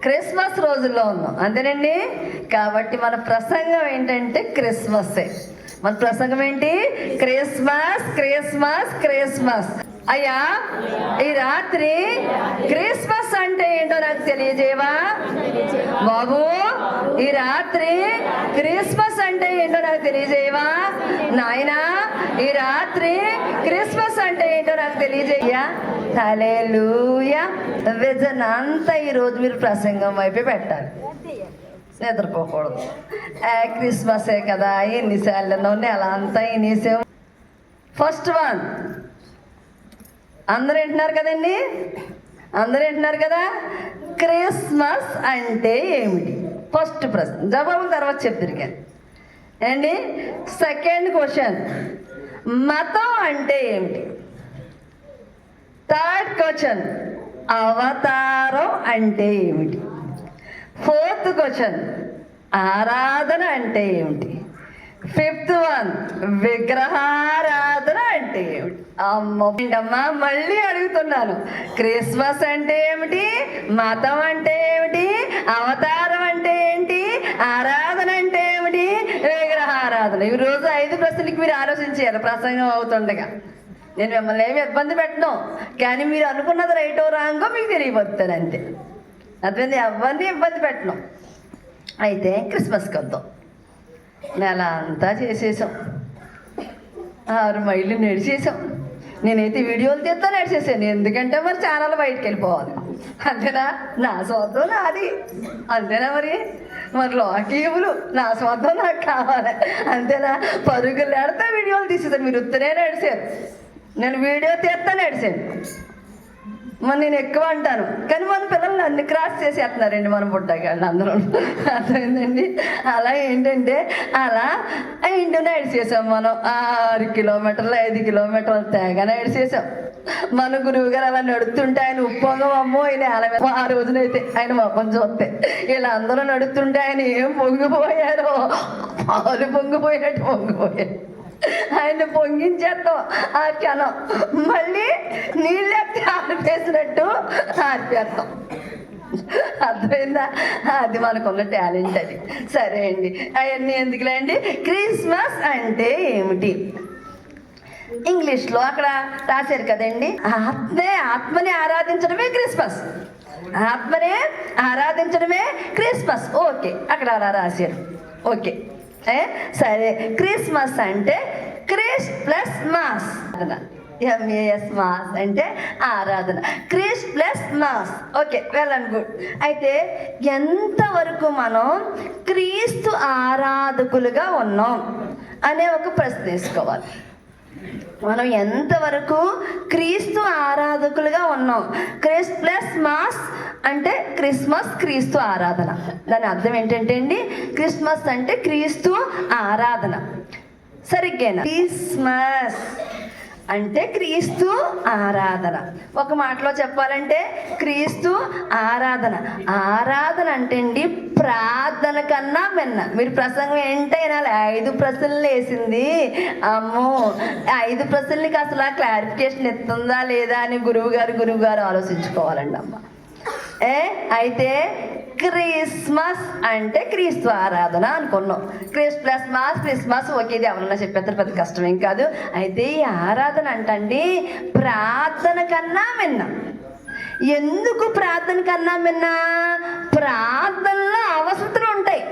Christmas రోజుల్లో ఉన్నాం, అంతేనండి. కాబట్టి మన ప్రసంగం ఏంటంటే క్రిస్మస్సే. మన ప్రసంగం ఏంటి? Christmas Christmas Christmas. అయ్యా, ఈ రాత్రి క్రిస్మస్ అంటే ఏంటో నాకు తెలియజేవా బాబు? ఈ రాత్రి క్రిస్మస్ అంటే ఏంటో నాకు తెలియజేయవా నాయనా? ఈ రాత్రి క్రిస్మస్ అంటే ఏంటో నాకు తెలియజేయ్యా. హల్లెలూయా. విజన్ అంతా ఈరోజు మీరు ప్రసంగం వైపే పెట్టాలి, నిద్రపోకూడదు. క్రిస్మసే కదా, ఎన్నిసార్లు నెల అంతా ఎన్నిసాం. ఫస్ట్ వన్, అందరూ వింటున్నారు కదండి? అందరూ వింటున్నారు కదా? క్రిస్మస్ అంటే ఏమిటి? ఫస్ట్ ప్రశ్న, జవాబు తర్వాత చెప్తారు కానీ అండి. సెకండ్ క్వశ్చన్, మతం అంటే ఏమిటి? థర్డ్ క్వశ్చన్, అవతారం అంటే ఏమిటి? ఫోర్త్ క్వశ్చన్, ఆరాధన అంటే ఏమిటి? ఫిఫ్త్ వన్, విగ్రహారాధన అంటే ఏమిటి? అమ్మా, మళ్ళీ అడుగుతున్నాను, క్రిస్మస్ అంటే ఏమిటి? మతం అంటే ఏమిటి? అవతారం అంటే ఏంటి? ఆరాధన అంటే ఏమిటి? విగ్రహారాధన. ఈరోజు 5 ప్రశ్నలకి మీరు ఆలోచించారు ప్రసంగం అవుతుండగా. నేను మిమ్మల్ని ఏమి ఇబ్బంది పెట్టను, కానీ మీరు అనుకున్నది రైటో రాంగో మీకు తెలియబోతుంది అంతే. అర్థమైంది? ఎవరిని ఇబ్బంది పెట్టను. అయితే క్రిస్మస్కి వద్దాం. నెల అంతా చేసేసాం, 6 మైళ్ళు నడిచేసాం. నేనైతే వీడియోలు తీస్తా నడిచేసాను, ఎందుకంటే మరి ఛానల్ బయటకు వెళ్ళిపోవాలి. అంతేనా? నా స్వార్థం నాది, అంతేనా? మరి లోకీయులు నా స్వార్థం నాకు కావాలి, అంతేనా? పరుగులు ఆడితే వీడియోలు తీసేసాను, మీరు ఉత్తరే నడిచారు, నేను వీడియో తీస్తా నడిచాను. మరి నేను ఎక్కువ అంటాను, కానీ మన పిల్లల్ని అన్ని క్రాస్ చేసేస్తున్నారండి మన బుడ్డగాళ్ళు అందరూ. అర్థమైందండి? అలా ఏంటంటే అలా ఇంటి నడిచేసాం మనం. 6 కిలోమీటర్లు 5 కిలోమీటర్లు తెగ నడిచేసాం. మన గురువు గారు అలా నడుస్తుంటే ఆయన ఉప్పొంగం అమ్మో ఆయన అలా ఆ రోజునైతే ఆయన మొఖం చూస్తే వీళ్ళందరూ నడుస్తుంటే ఆయన ఏం పొంగిపోయారో, పాలు పొంగిపోయినట్టు పొంగిపోయారు. ఆయన పొంగించేస్తాం ఆ క్షణం, మళ్ళీ నీళ్ళెత్తి ఆరిపేసినట్టు ఆరిపేస్తాం. అర్థమైందా? అది మనకున్న టాలెంట్ అది. సరే అండి, అవన్నీ ఎందుకులే అండి. క్రిస్మస్ అంటే ఏమిటి? ఇంగ్లీష్లో అక్కడ రాశారు కదండి, ఆత్మని ఆరాధించడమే క్రిస్మస్. ఆత్మనే ఆరాధించడమే క్రిస్మస్. ఓకే, అక్కడ అలా రాశారు. ఓకే, సరే. క్రిస్మస్ అంటే Chris plus mass, MAS mass అంటే ఆరాధన. Chris plus mass. Okay, well and good. అయితే ఎంతవరకు మనం క్రీస్తు ఆరాధకులుగా ఉన్నాం అనే ఒక ప్రశ్న వేసుకోవాలి. మనం ఎంతవరకు క్రీస్తు ఆరాధకులుగా ఉన్నాం? క్రిస్ ప్లస్ మాస్ అంటే క్రిస్మస్, క్రీస్తు ఆరాధన. దాని అర్థం ఏంటంటే అండి, క్రిస్మస్ అంటే క్రీస్తు ఆరాధన. సరిగ్గా క్రిస్మస్ అంటే క్రీస్తు ఆరాధన. ఒక మాటలో చెప్పాలంటే క్రీస్తు ఆరాధన. ఆరాధన అంటే అండి ప్రార్థన కన్నా మిన్న. మీరు ప్రసంగం ఏంటైనా 5 ప్రశ్నలు వేసింది, అమ్మో 5 ప్రశ్నలకి అసలు క్లారిఫికేషన్ ఇస్తుందా లేదా అని గురువు గారు ఆలోచించుకోవాలండి అమ్మ. అయితే క్రిస్మస్ అంటే క్రీస్తు ఆరాధన అనుకున్నాం. క్రిస్ ప్లస్ మాస్, క్రిస్మస్ ఒకేది ఎవరన్నా చెప్పేస్తారు, పెద్ద కష్టమేం కాదు. అయితే ఈ ఆరాధన అంటండి ప్రార్థన కన్నా మిన్న. ఎందుకు ప్రార్థన కన్నా మిన్న? ప్రార్థనలో అవసరతలు ఉంటాయి.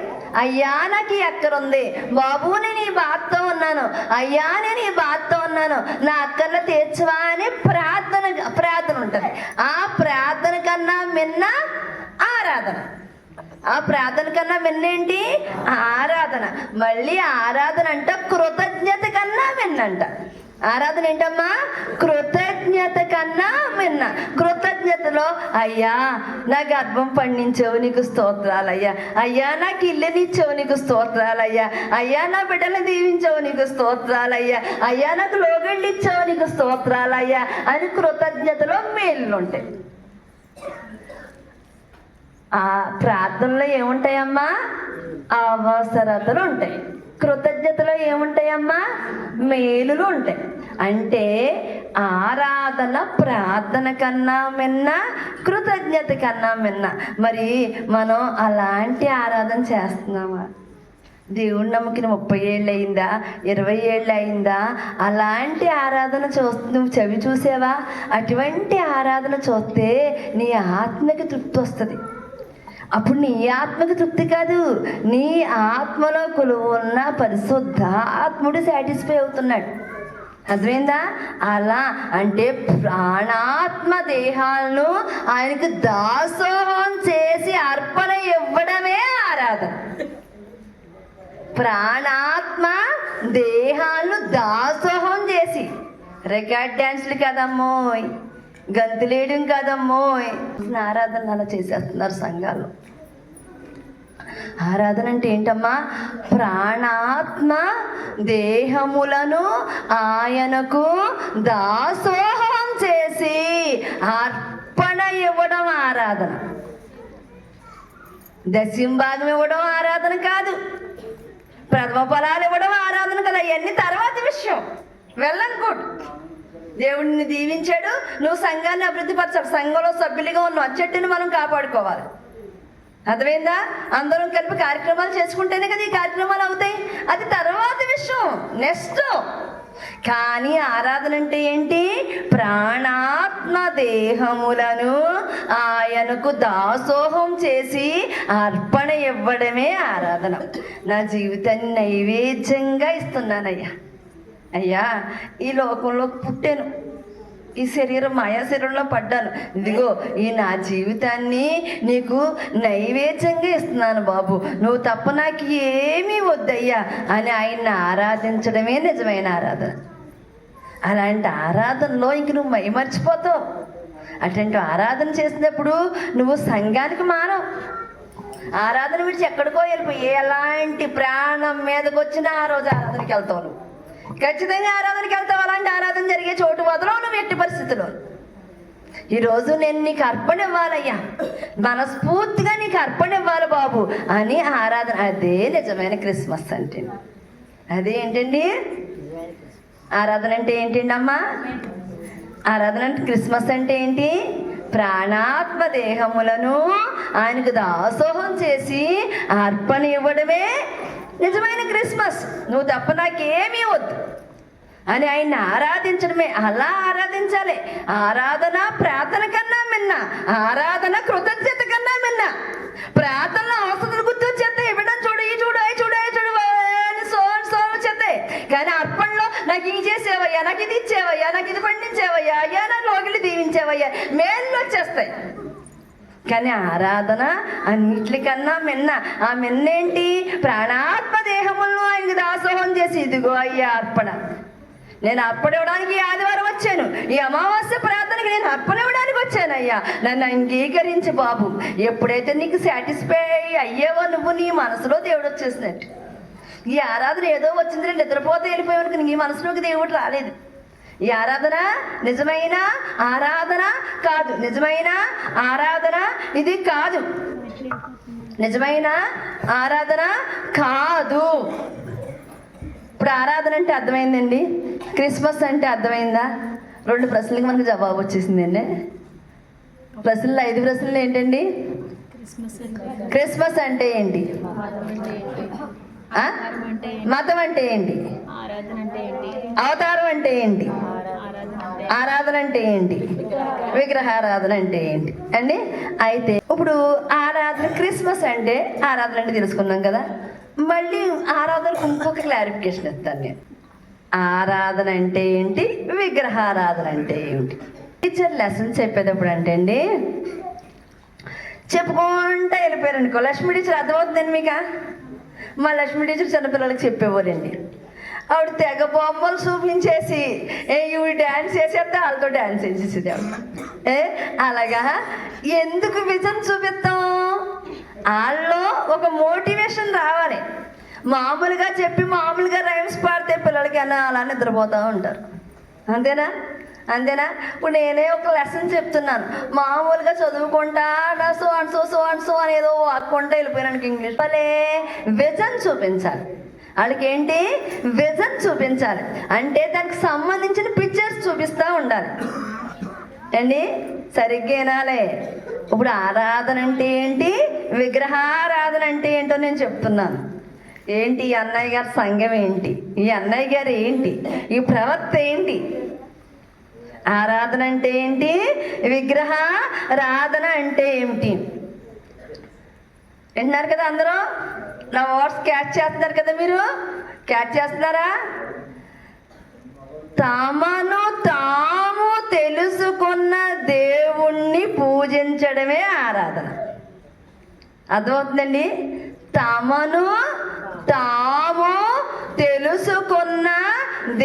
అయ్యా నాకు ఈ అక్కరుంది, బాబు నేను ఈ బాధతో ఉన్నాను, అయ్యా నేను ఈ బాధతో ఉన్నాను, నా అక్కర్లు తీర్చవా అని ప్రార్థన ఉంటుంది. ఆ ప్రార్థన కన్నా మిన్న ఆరాధన. ఆ ప్రార్థన కన్నా మిన్నేంటి? ఆరాధన. మళ్ళీ ఆరాధన అంట కృతజ్ఞత కన్నా మిన్నంట. ఆరాధన ఏంటమ్మా? కృతజ్ఞత కన్నా మిన్న. కృతజ్ఞతలో అయ్యా నా గర్భం పండించావు నీకు స్తోత్రాలయ్యా, అయ్యా నాకు ఇల్లునిచ్చావు నీకు స్తోత్రాలయ్యా, అయ్యా నా బిడ్డలు దీవించావు నీకు స్తోత్రాలయ్యా, అయ్యా నాకు లోగళ్ళు ఇచ్చావు నీకు స్తోత్రాలయ్యా అని కృతజ్ఞతలో మేళ్ళు ఉంటాయి. ఆ ప్రార్థనలో ఏముంటాయమ్మా? అవసరతలు ఉంటాయి. కృతజ్ఞతలో ఏముంటాయమ్మా? మేలులు ఉంటాయి. అంటే ఆరాధన ప్రార్థన కన్నా మిన్న, కృతజ్ఞత కన్నా మిన్న. మరి మనం అలాంటి ఆరాధన చేస్తున్నామా? దేవుడి నమ్మకిన 30 ఏళ్ళు అయిందా, 20 ఏళ్ళు అయిందా? అలాంటి ఆరాధన నువ్వు చవి చూసావా? అటువంటి ఆరాధన చూస్తే నీ ఆత్మకి తృప్తి వస్తుంది. అప్పుడు నీ ఆత్మకి తృప్తి కాదు, నీ ఆత్మలో కొలువు ఉన్న పరిశుద్ధ ఆత్ముడు సాటిస్ఫై అవుతున్నాడు. అర్థమైందా? అలా అంటే ప్రాణాత్మ దేహాలను ఆయనకు దాసోహం చేసి అర్పణ ఇవ్వడమే ఆరాధన. ప్రాణాత్మ దేహాలను దాసోహం చేసి, రికార్డ్ డ్యాన్స్లు కదమ్మోయ్, గంతులేయడం కదమ్మోయ్, ఆరాధన అలా చేసేస్తున్నారు సంఘాలు. ఆరాధన అంటే ఏంటమ్మా? ప్రాణాత్మ దేహములను ఆయనకు దాసోహం చేసి అర్పణ ఇవ్వడం ఆరాధన. దశంభాగం ఇవ్వడం ఆరాధన కాదు, ప్రథమ ఫలాలు ఇవ్వడం ఆరాధన కదా. అవన్నీ తర్వాత విషయం. వెళ్ళనుకోడు. దేవుడిని దీవించాడు, నువ్వు సంఘాన్ని అభివృద్ధి పరచాలి. సంఘంలో సభ్యులుగా ఉన్నావు, అచ్చట్టుని మనం కాపాడుకోవాలి. అర్థమైందా? అందరం కలిపి కార్యక్రమాలు చేసుకుంటేనే కదా ఈ కార్యక్రమాలు అవుతాయి. అది తర్వాత విషయం, నెక్స్ట్. కానీ ఆరాధన అంటే ఏంటి? ప్రాణాత్మ దేహములను ఆయనకు దాసోహం చేసి అర్పణ ఇవ్వడమే ఆరాధన. నా జీవితాన్ని నైవేద్యంగా ఇస్తున్నానయ్యా. అయ్యా, ఈ లోకంలో పుట్టాను, ఈ శరీరం మాయా శరీరంలో పడ్డాను, ఇదిగో ఈ నా జీవితాన్ని నీకు నైవేద్యంగా ఇస్తున్నాను బాబు, నువ్వు తప్ప నాకు ఏమీ వద్దయ్యా అని ఆయన్ని ఆరాధించడమే నిజమైన ఆరాధన. అలాంటి ఆరాధనలో ఇంక నువ్వు మైమర్చిపోతావు. అటువంటి ఆరాధన చేసినప్పుడు నువ్వు సంఘానికి మానవు. ఆరాధన విడిచి ఎక్కడికో వెళ్ళిపోయి ఎలాంటి ప్రాణం మీదకి వచ్చినా ఆ రోజు ఆరాధనకి వెళ్తావు. నువ్వు ఖచ్చితంగా ఆరాధనకి వెళ్తావు. అలాంటి ఆరాధన జరిగే చోటు వదలవు నువ్వు ఎట్టి పరిస్థితుల్లో. ఈరోజు నేను నీకు అర్పణ ఇవ్వాలయ్యా, మనస్ఫూర్తిగా నీకు అర్పణ ఇవ్వాలి బాబు అని ఆరాధన. అదే నిజమైన క్రిస్మస్ అంటే. అదే ఏంటండి ఆరాధన అంటే? ఏంటండి అమ్మా ఆరాధన అంటే? క్రిస్మస్ అంటే ఏంటి? ప్రాణాత్మ దేహములను ఆయనకు దాసోహం చేసి అర్పణ ఇవ్వడమే నిజమైన క్రిస్మస్. నువ్వు తప్ప నాకేమీ వద్దు అని ఆయన్ని ఆరాధించడమే. అలా ఆరాధించాలి. ఆరాధన ప్రార్థన కన్నా మిన్న, ఆరాధన కృతజ్ఞత కన్నా మిన్న. ప్రార్థనలో అవసరం గుర్తొచ్చేస్తే ఇవ్వడం చూడు, ఈ చూడు, అవి చూడు, అవి చూడు అని సో వచ్చేస్తాయి. కానీ అర్పణలో నాకు ఇది చేసేవయ్యా, నాకు ఇది ఇచ్చేవయ్యా, నాకు ఇది పండించేవయ్యా, అయ్యా నా లోకిలి దీవించేవయ్యా, మేలు వచ్చేస్తాయి. కానీ ఆరాధన అన్నిటికన్నా మిన్న. ఆ మిన్నేంటి? ప్రాణాత్మ దేహములను ఆయనకు దాసోహం చేసి ఇదిగో అయ్యా అర్పణ. నేను అర్పణ ఇవ్వడానికి ఈ ఆదివారం వచ్చాను, ఈ అమావాస్య ప్రార్థనకి నేను అర్పణ ఇవ్వడానికి వచ్చాను అయ్యా, నన్ను అంగీకరించి బాబు. ఎప్పుడైతే నీకు సాటిస్ఫై అయ్యేవో నువ్వు, నీ మనసులో దేవుడు వచ్చేసినట్టు. ఈ ఆరాధన ఏదో వచ్చింది నిద్రపోతే వెళ్ళిపోయావు, నీ మనసులోకి దేవుడు రాలేదు. ఈ ఆరాధన నిజమైన ఆరాధన కాదు. నిజమైన ఆరాధన ఇది కాదు. నిజమైన ఆరాధన కాదు. ఇప్పుడు ఆరాధన అంటే అర్థమైందండి, క్రిస్మస్ అంటే అర్థమైందా? 2 ప్రశ్నలకు మనకు జవాబు వచ్చేసిందండి. ప్రశ్నలు 5 ప్రశ్నలు ఏంటండి? క్రిస్మస్ అంటే ఏంటి? మతం అంటే ఏంటి? అవతారం అంటే ఏంటి? ఆరాధన అంటే ఏంటి? విగ్రహారాధన అంటే ఏంటి అండి? అయితే ఇప్పుడు ఆరాధన, క్రిస్మస్ అంటే ఆరాధన అంటే తెలుసుకున్నాం కదా. మళ్ళీ ఆరాధనకు ఇంకొక క్లారిఫికేషన్ ఇస్తాను నేను. ఆరాధన అంటే ఏంటి, విగ్రహారాధన అంటే ఏమిటి? టీచర్ లెసన్ చెప్పేటప్పుడు అంటే అండి చెప్పుకుంటా వెళ్ళిపోయారు అనుకో. లక్ష్మీ టీచర్ అర్థమవుతుందండి మీకు? మా లక్ష్మీ టీచర్ చిన్నపిల్లలకి చెప్పేవారండి. ఆవిడ తెగ బొమ్మలు చూపించేసి ఇవి డ్యాన్స్ చేసేస్తే వాళ్ళతో డ్యాన్స్ చేసేసేది ఆవిడ. అలాగా ఎందుకు విజన్ చూపిస్తాం? వాళ్ళలో ఒక మోటివేషన్ రావాలి. మామూలుగా చెప్పి మామూలుగా రైమ్స్ పాడితే పిల్లలకి అలా నిద్రపోతూ ఉంటారు. అంతేనా? అంతేనా? ఇప్పుడు నేనే ఒక లెసన్ చెప్తున్నాను, మామూలుగా చదువుకుంటా సో అండ్ సో అనేదో వాక్కుంటా వెళ్ళిపోయినానికి ఇంగ్లీష్. భలే విజన్ చూపించాలి. వాళ్ళకి ఏంటి? విజన్ చూపించాలి. అంటే దానికి సంబంధించిన పిక్చర్స్ చూపిస్తూ ఉండాలి అండి. సరిగ్గా వినాలే. ఇప్పుడు ఆరాధన అంటే ఏంటి, విగ్రహారాధన అంటే ఏంటో నేను చెప్తున్నాను. ఏంటి ఈ అన్నయ్య గారి సంఘం ఏంటి, ఈ అన్నయ్య గారు ఏంటి, ఈ ప్రవర్త ఏంటి? ఆరాధన అంటే ఏంటి, విగ్రహారాధన అంటే ఏమిటి? వింటున్నారు కదా అందరూ? నా వర్డ్స్ క్యాచ్ చేస్తున్నారు కదా? మీరు క్యాచ్ చేస్తున్నారా? తమను తాము తెలుసుకున్న దేవుణ్ణి పూజించడమే ఆరాధన. అర్థమవుతుందండి? తమను తాము తెలుసుకున్న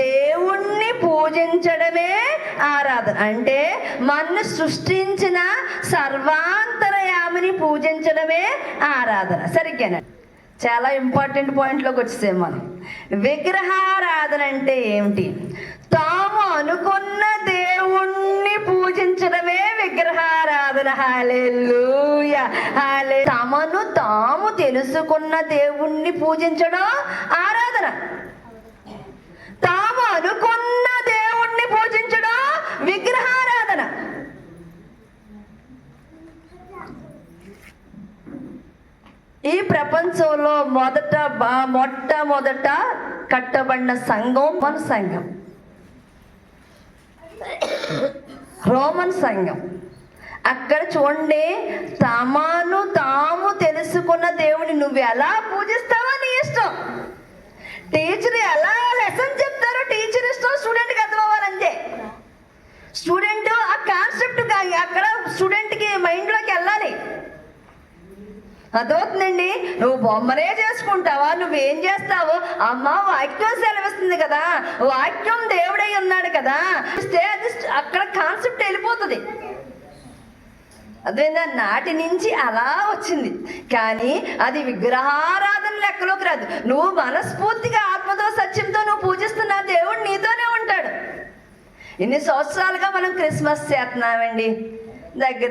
దేవుణ్ణి పూజించడమే ఆరాధన. అంటే మనను సృష్టించిన సర్వాంతరయామిని పూజించడమే ఆరాధన. సరిగ్గానే చాలా ఇంపార్టెంట్ పాయింట్లోకి వచ్చేసాం మనం. విగ్రహారాధన అంటే ఏమిటి? తాము అనుకున్న దేవుణ్ణి పూజించడమే విగ్రహారాధన. హల్లెలూయా, హల్లెలూయా. తమను తాము తెలుసుకున్న దేవుణ్ణి పూజించడం ఆరాధన. తాము అనుకున్న దేవుణ్ణి పూజించడం విగ్రహారాధన. ఈ ప్రపంచంలో మొట్టమొదట కట్టబడిన సంఘం మన సంఘం, రోమన్ సంఘం. అక్కడ చూడండి, తమను తాము తెలుసుకున్న దేవుని నువ్వు ఎలా పూజిస్తావో నీ ఇష్టం. టీచర్ ఎలా లెసన్ చెప్తారో టీచర్ ఇష్టం, స్టూడెంట్కి అర్థం అవ్వాలంతే. స్టూడెంట్ ఆ కాన్సెప్ట్ అక్కడ స్టూడెంట్కి మైండ్లోకి వెళ్ళాలి. అదవుతుందండి. నువ్వు బొమ్మనే చేసుకుంటావా, నువ్వేం చేస్తావు? అమ్మ వాక్యం సెలవిస్తుంది కదా, వాక్యం దేవుడై ఉన్నాడు కదా, అది అక్కడ కాన్సెప్ట్ వెళ్ళిపోతుంది. అదేనా? నాటి నుంచి అలా వచ్చింది, కానీ అది విగ్రహారాధన లెక్కలోకి రాదు. నువ్వు మనస్ఫూర్తిగా ఆత్మతో సత్యంతో నువ్వు పూజిస్తున్న దేవుడు నీతోనే ఉంటాడు. ఇన్ని సంవత్సరాలుగా మనం క్రిస్మస్ చేస్తున్నామండి.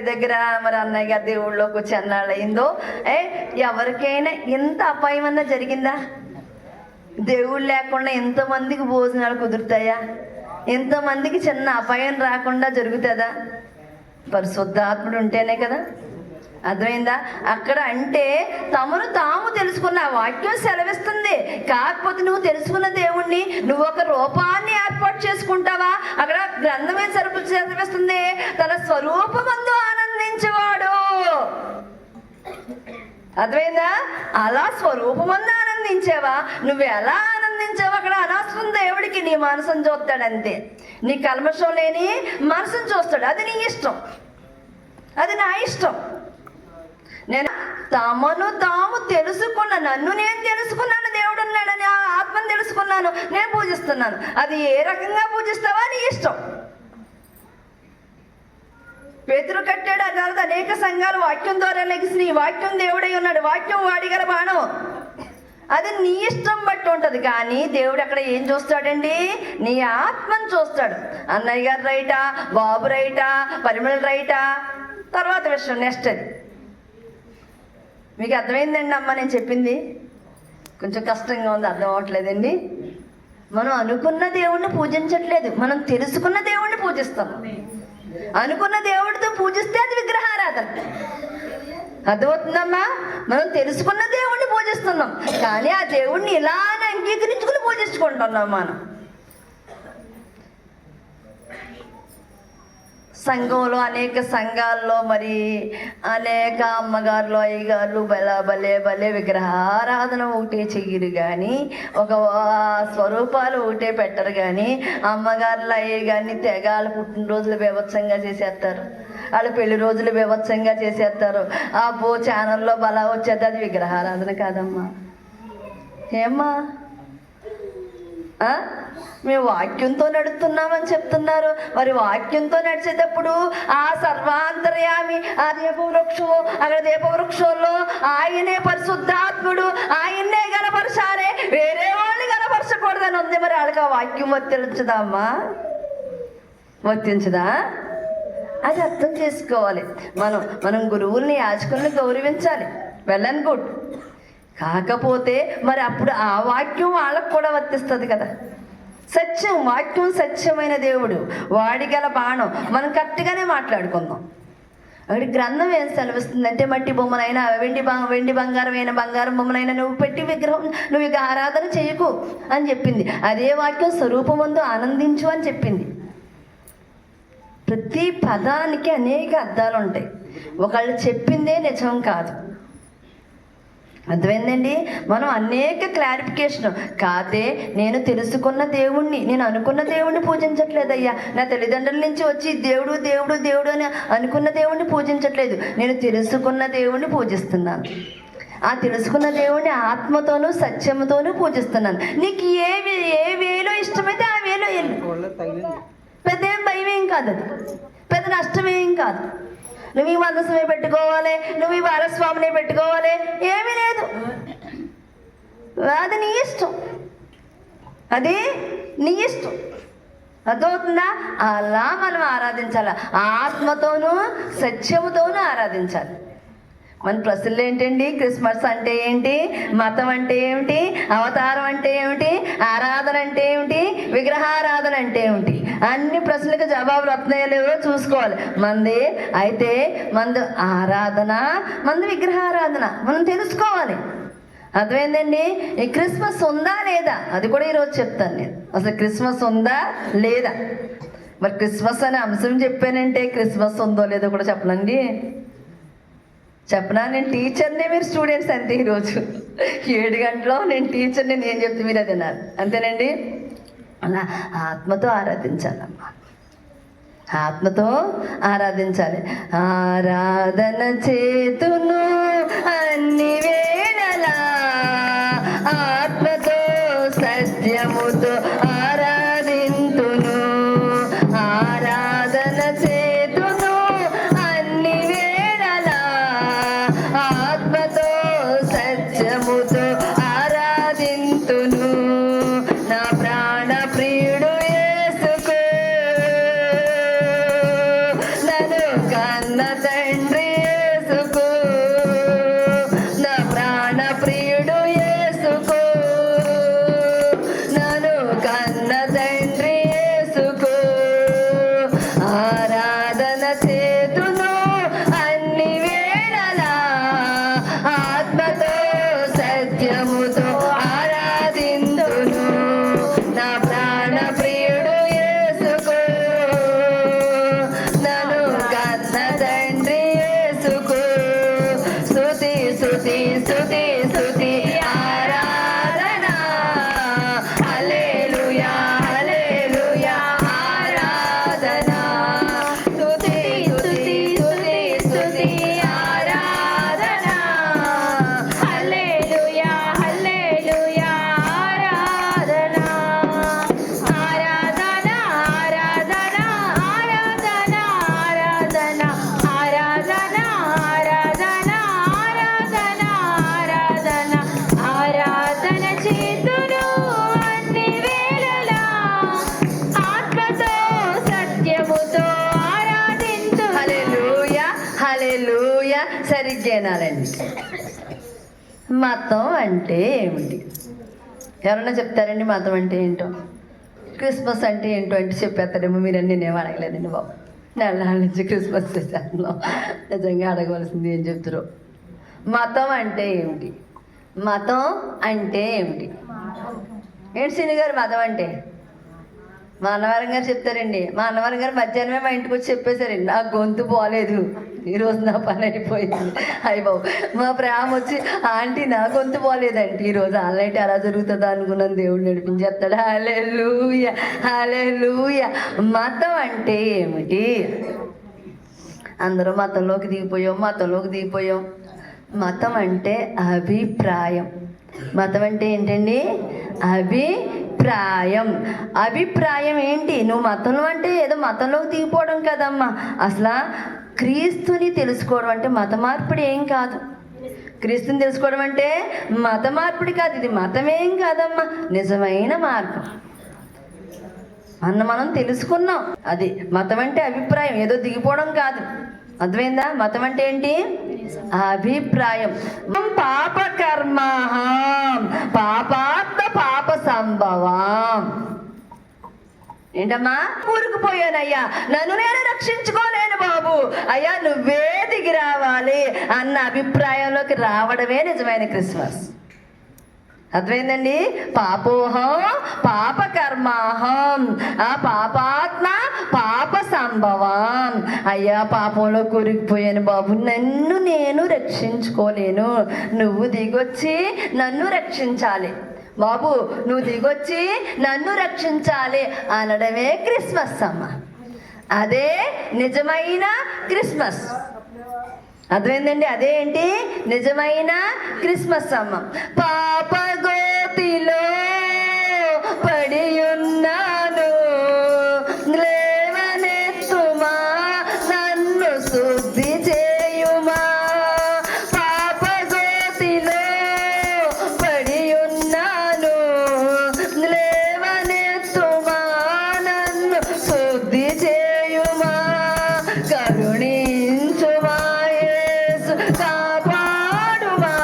దగ్గర మరి అన్నయ్య గారి దేవుళ్ళలోకి వచ్చి అన్నాళ్ళు అయిందో, ఎవరికైనా ఎంత అపాయం అన్నా జరిగిందా? దేవుడు లేకుండా ఎంతమందికి భోజనాలు కుదురుతాయా? ఎంతమందికి చిన్న అపాయం రాకుండా జరుగుతుందా? పరిశుద్ధాత్ముడు ఉంటేనే కదా. అర్థమైందా? అక్కడ అంటే తమను తాము తెలుసుకున్న వాక్యం సెలవిస్తుంది. కాకపోతే నువ్వు తెలుసుకున్న దేవుణ్ణి నువ్వు ఒక రూపాన్ని ఏర్పాటు చేసుకుంటావా? అక్కడ గ్రంథమే సెలవిస్తుంది, తన స్వరూపమందు ఆనందించేవాడు. అర్థమైందా? అలా స్వరూపమందు ఆనందించావా? నువ్వు ఎలా ఆనందించావు అక్కడ అనవసరం. దేవుడికి నీ మనసును చూస్తాడు అంతే. నీ కల్మషం లేని మనసును చూస్తాడు. అది నీ ఇష్టం, అది నా ఇష్టం. నేను తమను తాము తెలుసుకున్న, నన్ను నేను తెలుసుకున్నాను, దేవుడు ఉన్నాడని ఆ ఆత్మను తెలుసుకున్నాను, నేను పూజిస్తున్నాను. అది ఏ రకంగా పూజిస్తావా నీ ఇష్టం. పేతురు కట్టాడు, అதாவது అనేక సంఘాలు వాక్యం ద్వారా లెగిసి వాక్యం దేవుడై ఉన్నాడు, వాక్యం వాడిగల బాణం. అది నీ ఇష్టం బట్టి ఉంటుంది. కానీ దేవుడు అక్కడ ఏం చూస్తాడండి? నీ ఆత్మను చూస్తాడు. అన్నయ్య గారు రైటా, బాబు రైటా, పరిమళ రైటా, తర్వాత విషయం నెక్స్ట్. అది మీకు అర్థమైందండి అమ్మ నేను చెప్పింది? కొంచెం కష్టంగా ఉంది, అర్థం అవ్వట్లేదండి. మనం అనుకున్న దేవుణ్ణి పూజించట్లేదు, మనం తెలుసుకున్న దేవుణ్ణి పూజిస్తాం. అనుకున్న దేవుడితో పూజిస్తే అది విగ్రహారాధన. అర్థమవుతుందమ్మా? మనం తెలుసుకున్న దేవుణ్ణి పూజిస్తున్నాం, కానీ ఆ దేవుణ్ణి ఇలానే అంగీకరించుకుని పూజించుకుంటున్నాం మనం. సంఘంలో అనేక సంఘాల్లో మరి అనేక అమ్మగారులు అయ్యగారులు భలే విగ్రహారాధన ఒకటే చెయ్యరు, కానీ ఒక స్వరూపాలు ఒకటే పెట్టరు. కానీ అమ్మగారులు అయ్యగారిని తెగాలు పుట్టినరోజులు బీభత్సంగా చేసేస్తారు, వాళ్ళు పెళ్లి రోజులు బీభత్సంగా చేసేస్తారు. ఆ ఛానల్లో బలా వచ్చేది. అది విగ్రహారాధన కాదమ్మా. ఏమ్మా? మేము వాక్యంతో నడుస్తున్నామని చెప్తున్నారు. మరి వాక్యంతో నడిచేటప్పుడు ఆ సర్వాంతర్యామి, ఆ దీపవృక్షం, అక్కడ దీపవృక్షంలో ఆయనే పరిశుద్ధాత్ముడు, ఆయన్నే గనపరచాలి, వేరే వాళ్ళని గనపరచకూడదని ఉంది. మరి వాళ్ళకి ఆ వాక్యం వర్తించదమ్మా? వర్తించదా? అది అర్థం చేసుకోవాలి. మనం గురువుల్ని యాజకుల్ని గౌరవించాలి, వెల్ అండ్ గుడ్. కాకపోతే మరి అప్పుడు ఆ వాక్యం వాళ్ళకు కూడా వర్తిస్తుంది కదా. సత్యం, వాక్యం సత్యమైన దేవుడు, వాడిగల బాణం. మనం కరెక్ట్గానే మాట్లాడుకుందాం. అక్కడి గ్రంథం ఏం సెలవిస్తుందంటే, మట్టి బొమ్మనైనా వెండి బంగారమైన బంగారం బొమ్మనైనా నువ్వు పెట్టి విగ్రహం నువ్వు ఇక ఆరాధన చేయకు అని చెప్పింది. అదే వాక్యం స్వరూపమందు ఆనందించు అని చెప్పింది. ప్రతి పదానికి అనేక అర్థాలు ఉంటాయి. ఒకళ్ళు చెప్పిందే నిజం కాదు. అర్థమైందండి? మనం అనేక క్లారిఫికేషన్ కాదే, నేను తెలుసుకున్న దేవుణ్ణి, నేను అనుకున్న దేవుణ్ణి పూజించట్లేదయ్యా. నా తల్లిదండ్రుల నుంచి వచ్చి దేవుడు దేవుడు దేవుడు అని అనుకున్న దేవుణ్ణి పూజించట్లేదు. నేను తెలుసుకున్న దేవుణ్ణి పూజిస్తున్నాను. ఆ తెలుసుకున్న దేవుణ్ణి ఆత్మతోనూ సత్యముతోనూ పూజిస్తున్నాను. నీకు ఏ వేలో ఇష్టమైతే ఆ వేలో వెళ్ళు. పెద్ద ఏం భయం ఏం కాదు, అది పెద్ద నష్టమేం కాదు. నువ్వు ఈ మందసమే పెట్టుకోవాలి, నువ్వు ఈ వారస్వామినే పెట్టుకోవాలి, ఏమీ లేదు. అది నీ ఇష్టం, అది నీ ఇష్టం. అర్థమవుతుందా? అలా మనం ఆరాధించాలి. ఆత్మతోనూ సత్యముతోనూ ఆరాధించాలి. మన ప్రశ్నలు ఏంటండి? క్రిస్మస్ అంటే ఏంటి? మతం అంటే ఏమిటి? అవతారం అంటే ఏమిటి? ఆరాధన అంటే ఏమిటి? విగ్రహారాధన అంటే ఏమిటి? అన్ని ప్రశ్నలకు జవాబులు వస్తున్నాయో లేవో చూసుకోవాలి. మంది అయితే మంది ఆరాధన, మంది విగ్రహారాధన మనం తెలుసుకోవాలి. అర్థమైందండి? ఈ క్రిస్మస్ ఉందా లేదా అది కూడా ఈరోజు చెప్తాను నేను. అసలు క్రిస్మస్ ఉందా లేదా? మరి క్రిస్మస్ అనే అంశం చెప్పానంటే క్రిస్మస్ ఉందో లేదో కూడా చెప్పనండి. చెప్పనా? నేను టీచర్ని, మీరు స్టూడెంట్స్ అంతే. ఈరోజు 7 గంటలో నేను టీచర్ని, నేను చెప్తే మీరు అది అన్నారు. అంతేనండి? అలా ఆత్మతో ఆరాధించాలమ్మా, ఆత్మతో ఆరాధించాలి. ఆరాధన చేతును అన్ని వేళలా, ఆత్మతో సత్యముతో ఆరాధింతును. ఆరాధన చేతును అన్ని వేళలా, ఆత్మతో సత్యముతో ఆరాధింతును. నా ప్రాణ ప్రియుడు యేసుకు, నన్ను కన్న తండ్రి యేసుకు, నా ప్రాణ ప్రియుడు యేసుకు, నన్ను కన్న తండ్రి యేసుకు. ఆరాధన చేతును అన్ని వేళలా, ఆత్మతో సత్యముతో ఆరాధింతును. నా ప్రాణ ప్రియుడు యేసుకు, నన్ను కన్న తండ్రి యేసుకు. స్తుతి స్తుతి స్తుతి స్తుతి ఆరాధన. హల్లెలూయా హల్లెలూయా ఆరాధన. స్తుతి స్తుతి స్తుతి స్తుతి ఆరాధన. హల్లెలూయా హల్లెలూయా ఆరాధన. ఆరాధన ఆరాధన ఆరాధన ఆరాధన ఆరాధన ఆరాధన ఆరాధన ఆరాధన ఆరాధన చేతును అన్ని వేళలా, ఆత్మతో సత్యముతో ఆరాధింతు. హల్లెలూయా హల్లెలూయా. సరిగ్గా వినాలండి. మతం అంటే ఏమిటి? ఎవరన్నా చెప్తారండి మతం అంటే ఏంటో? క్రిస్మస్ అంటే ఏంటో అంటే చెప్పేస్తారేమో. మీరన్నీ నేనేం అడగలేదండి బాబు. నెల నుంచి క్రిస్మస్ చేశాను. నిజంగా అడగవలసింది ఏం చెప్తారో. మతం అంటే ఏమిటి? మతం అంటే ఏమిటి? ఏంటి సిని గారు మతం అంటే? మా అన్నవరం గారు చెప్తారండి. మా అన్నవరం గారు మధ్యాహ్నమే మా ఇంటికి వచ్చి చెప్పేశారండి, నాకు గొంతు పోలేదు, ఈరోజు నా పని అయిపోయింది. అయ్య బాబు, మా ప్రేమ వచ్చి, ఆంటీ నా గొంతు పోలేదంటే ఈరోజు ఆన్లైన్ ఎలా జరుగుతుందా అనుకున్నాను. దేవుడు నడిపించేస్తాడు. హల్లెలూయా హల్లెలూయా. మతం అంటే ఏమిటి? అందరూ మతంలోకి దిగిపోయాం. మతం అంటే అభిప్రాయం. మతం అంటే ఏంటండి? అభిప్రాయం ఏంటి? నువ్వు మతంలో అంటే ఏదో మతంలోకి దిగిపోవడం కదమ్మా. అసలు క్రీస్తుని తెలుసుకోవడం అంటే మత మార్పిడి ఏం కాదు. క్రీస్తుని తెలుసుకోవడం అంటే మత మార్పిడి కాదు. ఇది మతమేం కాదమ్మా, నిజమైన మార్గం. మనం తెలుసుకున్నాం. అది మతం అంటే అభిప్రాయం, ఏదో దిగిపోవడం కాదు. అర్థమైందా? మతం అంటే ఏంటి? అభిప్రాయం. పాపకర్మహం పాపాత్మ పాప సంభవం. ఏంటమ్మా? ఊరుకుపోయానయ్యా, నన్ను నేను రక్షించుకోలేను బాబు, అయ్యా నువ్వే దిగి రావాలి అన్న అభిప్రాయంలోకి రావడమే నిజమైన క్రిస్మస్. అర్థమైందండి? పాపోహం పాపకర్మాహం ఆ పాపాత్మ పాప సంభవం. అయ్యా పాపంలో కూరుకుపోయాను బాబు, నన్ను నేను రక్షించుకోలేను, నువ్వు దిగొచ్చి నన్ను రక్షించాలి బాబు, నువ్వు దిగొచ్చి నన్ను రక్షించాలి అనడమే క్రిస్మస్ అమ్మ. అదే నిజమైన క్రిస్మస్. అర్థమైందండి? అదేంటి నిజమైన క్రిస్మస్ అమ్మ. పాపగోతిలో పడి ఉన్నాను, లేవనెత్తుమా నన్ను శుద్ధి చేయుమా. పాపగోతిలో పడి ఉన్నాను, లేవనెత్తుమా నన్ను శుద్ధి చేయుమా. కరుణించుమా యేసు కాపాడుమా,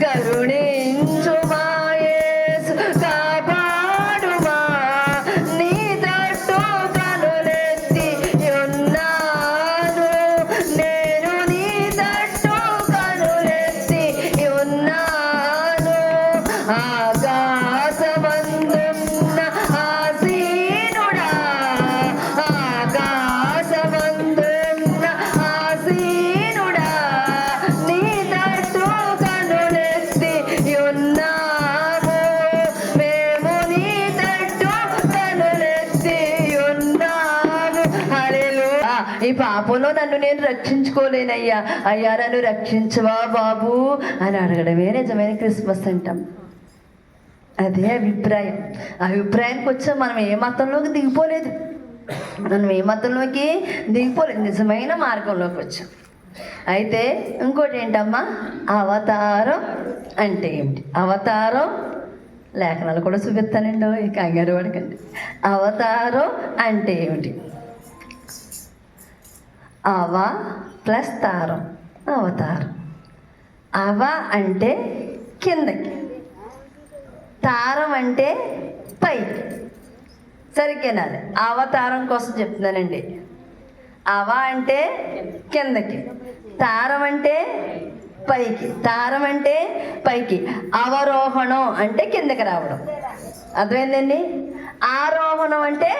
కరుణించుమా యేసు కాపాడుమా. నీ తట్టు కనులెత్తి ఉన్నాను, నేను నీ తట్టు కనులెత్తి ఉన్నాను. ఆకాశమందున్న ఆసీనుడా, ఆకాశమందున్న ఆసీనుడా, నీ తట్టు కనులెత్తి ఉన్నాము, మేము నీ తట్టు కనులెత్తి ఉన్నాము. హల్లెలూయా. ఈ పాపంలో నన్ను నేను రక్షించుకోలేనయ్యా, అయ్యా నన్ను రక్షించవా బాబు అని అడగడమే నిజమైన క్రిస్మస్ అంటాం. అదే అభిప్రాయం. అభిప్రాయానికి వచ్చాం. మనం ఏ మతంలోకి దిగిపోలేదు, నిజమైన మార్గంలోకి వచ్చాం. అయితే ఇంకోటి ఏంటమ్మా, అవతారం అంటే ఏమిటి? అవతారం లేఖనాలు కూడా చూపిస్తానండి, ఈ కంగారు పడకండి. అవతారం అంటే ఏమిటి? అవ ప్లస్ తారం, అవతారం. అవ అంటే కిందకి, తారం అంటే పైకి. సరిగ్గానాలి. అవతారం కోసం చెప్తున్నానండి. అవ అంటే కిందకి, తారం అంటే పైకి. తారం అంటే పైకి, అవరోహణం అంటే కిందకి రావడం. అర్థమైందండి? ఆరోహణం అంటే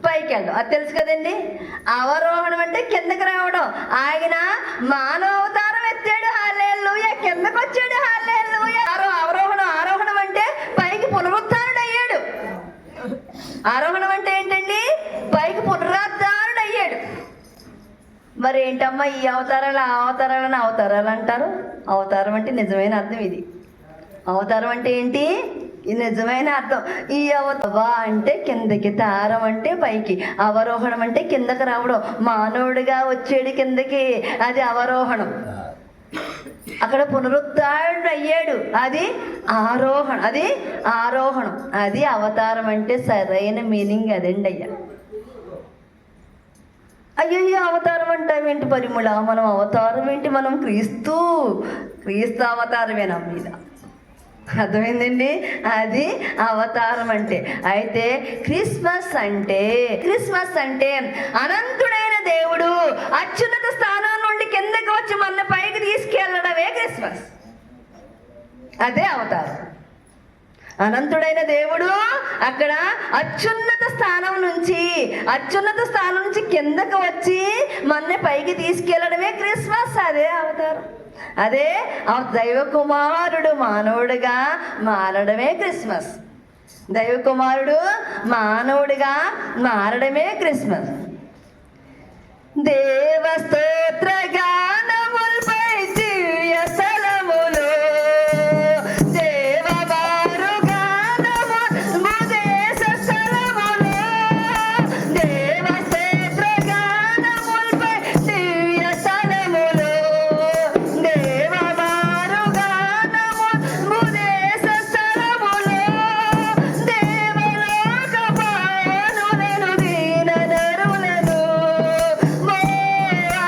పైకి వెళ్ళడం, అది తెలుసు కదండి. అవరోహణం అంటే కిందకి రావడం. ఆయన మానవ అవతారం ఎత్తాడు, హల్లెలూయా, కిందకు వచ్చాడు, హల్లెలూయా. ఆరోహణం అంటే పైకి పునరుద్ధారుడు అయ్యాడు. ఆరోహణం అంటే ఏంటండి? పైకి పునరుద్ధారుడు అయ్యాడు. మరి ఏంటమ్మా ఈ అవతారాలు ఆ అవతారాలని అవతారాలు అంటారు? అవతారం అంటే నిజమైన అర్థం ఇది. అవతారం అంటే ఏంటి? ఈ నిజమైన అర్థం. ఈ అవతవా అంటే కిందకి, తారం అంటే పైకి, అవరోహణం అంటే కిందకి రావడం. మానవుడిగా వచ్చాడు కిందకి, అది అవరోహణం. అక్కడ పునరుద్ధారుడు అయ్యాడు, అది ఆరోహణం. అది అవతారం అంటే సరైన మీనింగ్ అదండి అయ్యా. అయ్యో అవతారం అంటావేంటి పరిమళ? మనం అవతారం ఏంటి? మనం క్రీస్తు అవతారమేనా మీద. అర్థమైందండి? అది అవతారం అంటే. అయితే క్రిస్మస్ అంటే అనంతుడైన దేవుడు అత్యున్నత స్థానం నుండి కిందకి వచ్చి మన పైకి తీసుకెళ్ళడమే క్రిస్మస్. అదే అవతారం. అనంతుడైన దేవుడు అక్కడ అత్యున్నత స్థానం నుంచి కిందకు వచ్చి మన పైకి తీసుకెళ్ళడమే క్రిస్మస్. అదే అవతారం. అదే దైవ కుమారుడు మానవుడిగా మారడమే క్రిస్మస్. దైవ కుమారుడు మానవుడిగా మారడమే క్రిస్మస్. దేవ స్తోత్ర గానములపై దివ్య స్థలములో దేవవారు గానము దేశ స్థలములో, దేవ స్తోత్ర గానములపై దివ్య స్థలములో, దేవవారు గానము దేశ స్థలములో, దేవలోక పావనులను దీన నరులను మోవా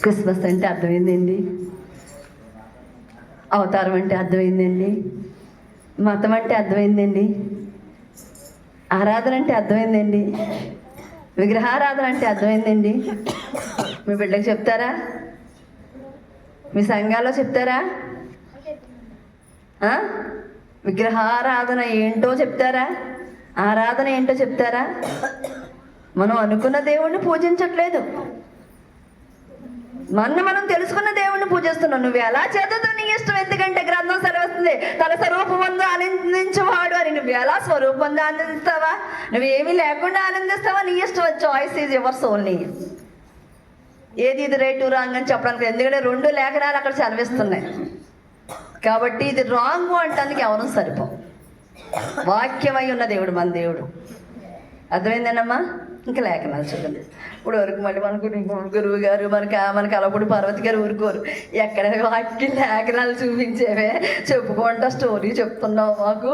క్రిస్మస్ అంటే అర్థమైందండి, అవతారం అంటే అర్థమైందండి, మతం అంటే అర్థమైందండి, ఆరాధన అంటే అర్థమైందండి, విగ్రహారాధన అంటే అర్థమైందండి. మీ బిడ్డకి చెప్తారా? మీ సంఘాల్లో చెప్తారా? విగ్రహారాధన ఏంటో చెప్తారా? ఆరాధన ఏంటో చెప్తారా? మనం అనుకున్న దేవుణ్ణి పూజించట్లేదు, మనం తెలుసుకున్న దేవుణ్ణి పూజిస్తున్నాం. నువ్వు ఎలా చేతుతో నీ ఇష్టం, ఎందుకంటే గ్రంథం సెలవుస్తుంది తన స్వరూపమందు ఆనందించేవాడు అని. నువ్వు ఎలా స్వరూపంతో ఆనందిస్తావా? నువ్వేమీ లేకుండా ఆనందిస్తావా? నీ ఇష్టం. Choice is yours only. ఏది ఇది రైట్ రాంగ్ అని చెప్పడానికి, ఎందుకంటే 2 లేఖనాలు అక్కడ సెలవిస్తున్నాయి కాబట్టి ఇది రాంగ్ అంటానికి ఎవరు సరిపో. వాక్యమై ఉన్న దేవుడు మన దేవుడు. అర్థమైందేనమ్మా? ఇంకా లేఖనాలు చూడండి. ఇప్పుడు వరకు మళ్ళీ మనకు గురువు గారు మనకి అలపుడు పార్వతి గారు ఊరుకోరు. ఎక్కడ వాక్య లేఖనాలు చూపించేవే చెప్పుకుంటా స్టోరీ చెప్తున్నావు మాకు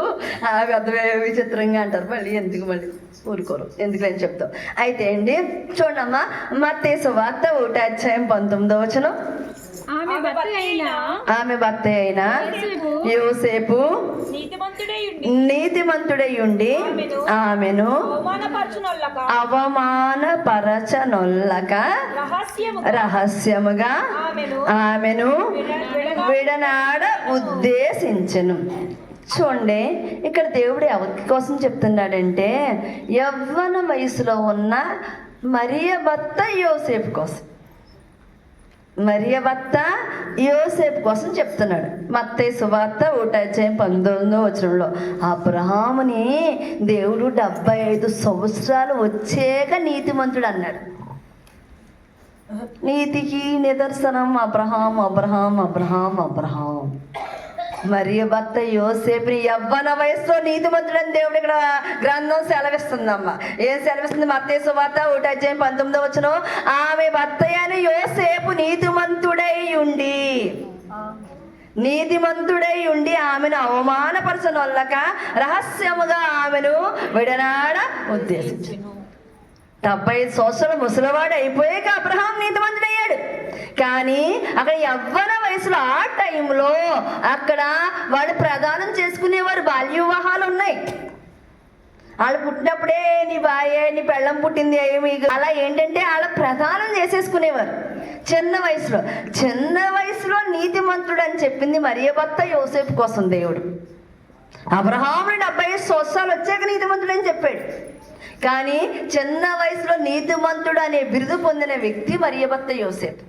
పెద్దవే విచిత్రంగా అంటారు. మళ్ళీ మళ్ళీ ఊరుకోరు, ఎందుకని చెప్తాం. అయితే అండి చూడమ్మా, మత్తయి సువార్త 1:19 ఆమె భర్త అయిన యోసేపు నీతిమంతుడై ఉండి ఆమెను అవమానపరచనొల్లక రహస్యముగా ఆమెను విడనాడ ఉద్దేశించెను. చూడండి, ఇక్కడ దేవుడు ఎవరి కోసం చెప్తున్నాడంటే యవ్వన వయసులో ఉన్న మరియ భర్త యోసేపు కోసం. మరియ భర్త యోసేపు కోసం చెప్తున్నాడు. మత్తయి సువార్త 1:19 అబ్రహాముని దేవుడు 75 సంవత్సరాలు వచ్చాక నీతిమంతుడు అన్నాడు. నీతికి నిదర్శనం అబ్రహాం అబ్రహాం అబ్రహాం అబ్రహాం. మరియ భర్త యోసేపుని యవ్వన వయసులో నీతిమంతుడని దేవుడు ఇక్కడ గ్రంథం సెలవిస్తుందమ్మా. ఏం సెలవిస్తుంది? మత్తయి సువార్త 1:19 ఆమె భర్త అయిన యోసేపు నీతిమంతుడై ఉండి ఆమెను అవమానపరచనొల్లక రహస్యముగా ఆమెను విడనాడ ఉద్దేశించను. 75 సంవత్సరాలు ముసలివాడు అయిపోయాక అబ్రహాం నీతిమంతుడయ్యాడు. కానీ అక్కడ యవ్వన వయసులో ఆ టైంలో అక్కడ వాళ్ళు ప్రదానం చేసుకునేవారు. బాల్య వివాహాలు ఉన్నాయి. వాళ్ళు పుట్టినప్పుడే నీ భార్య నీ పెళ్ళం పుట్టింది ఏమి అలా ఏంటంటే వాళ్ళ ప్రదానం చేసేసుకునేవారు చిన్న వయసులో నీతిమంతుడు అని చెప్పింది మరియ భర్త యోసేపు కోసం దేవుడు. అబ్రహాముని 75 సంవత్సరాలు వచ్చాక నీతిమంతుడు అని చెప్పాడు. కానీ చిన్న వయసులో నీతిమంతుడు అనే బిరుదు పొందిన వ్యక్తి మరియ భర్త యోసేపు.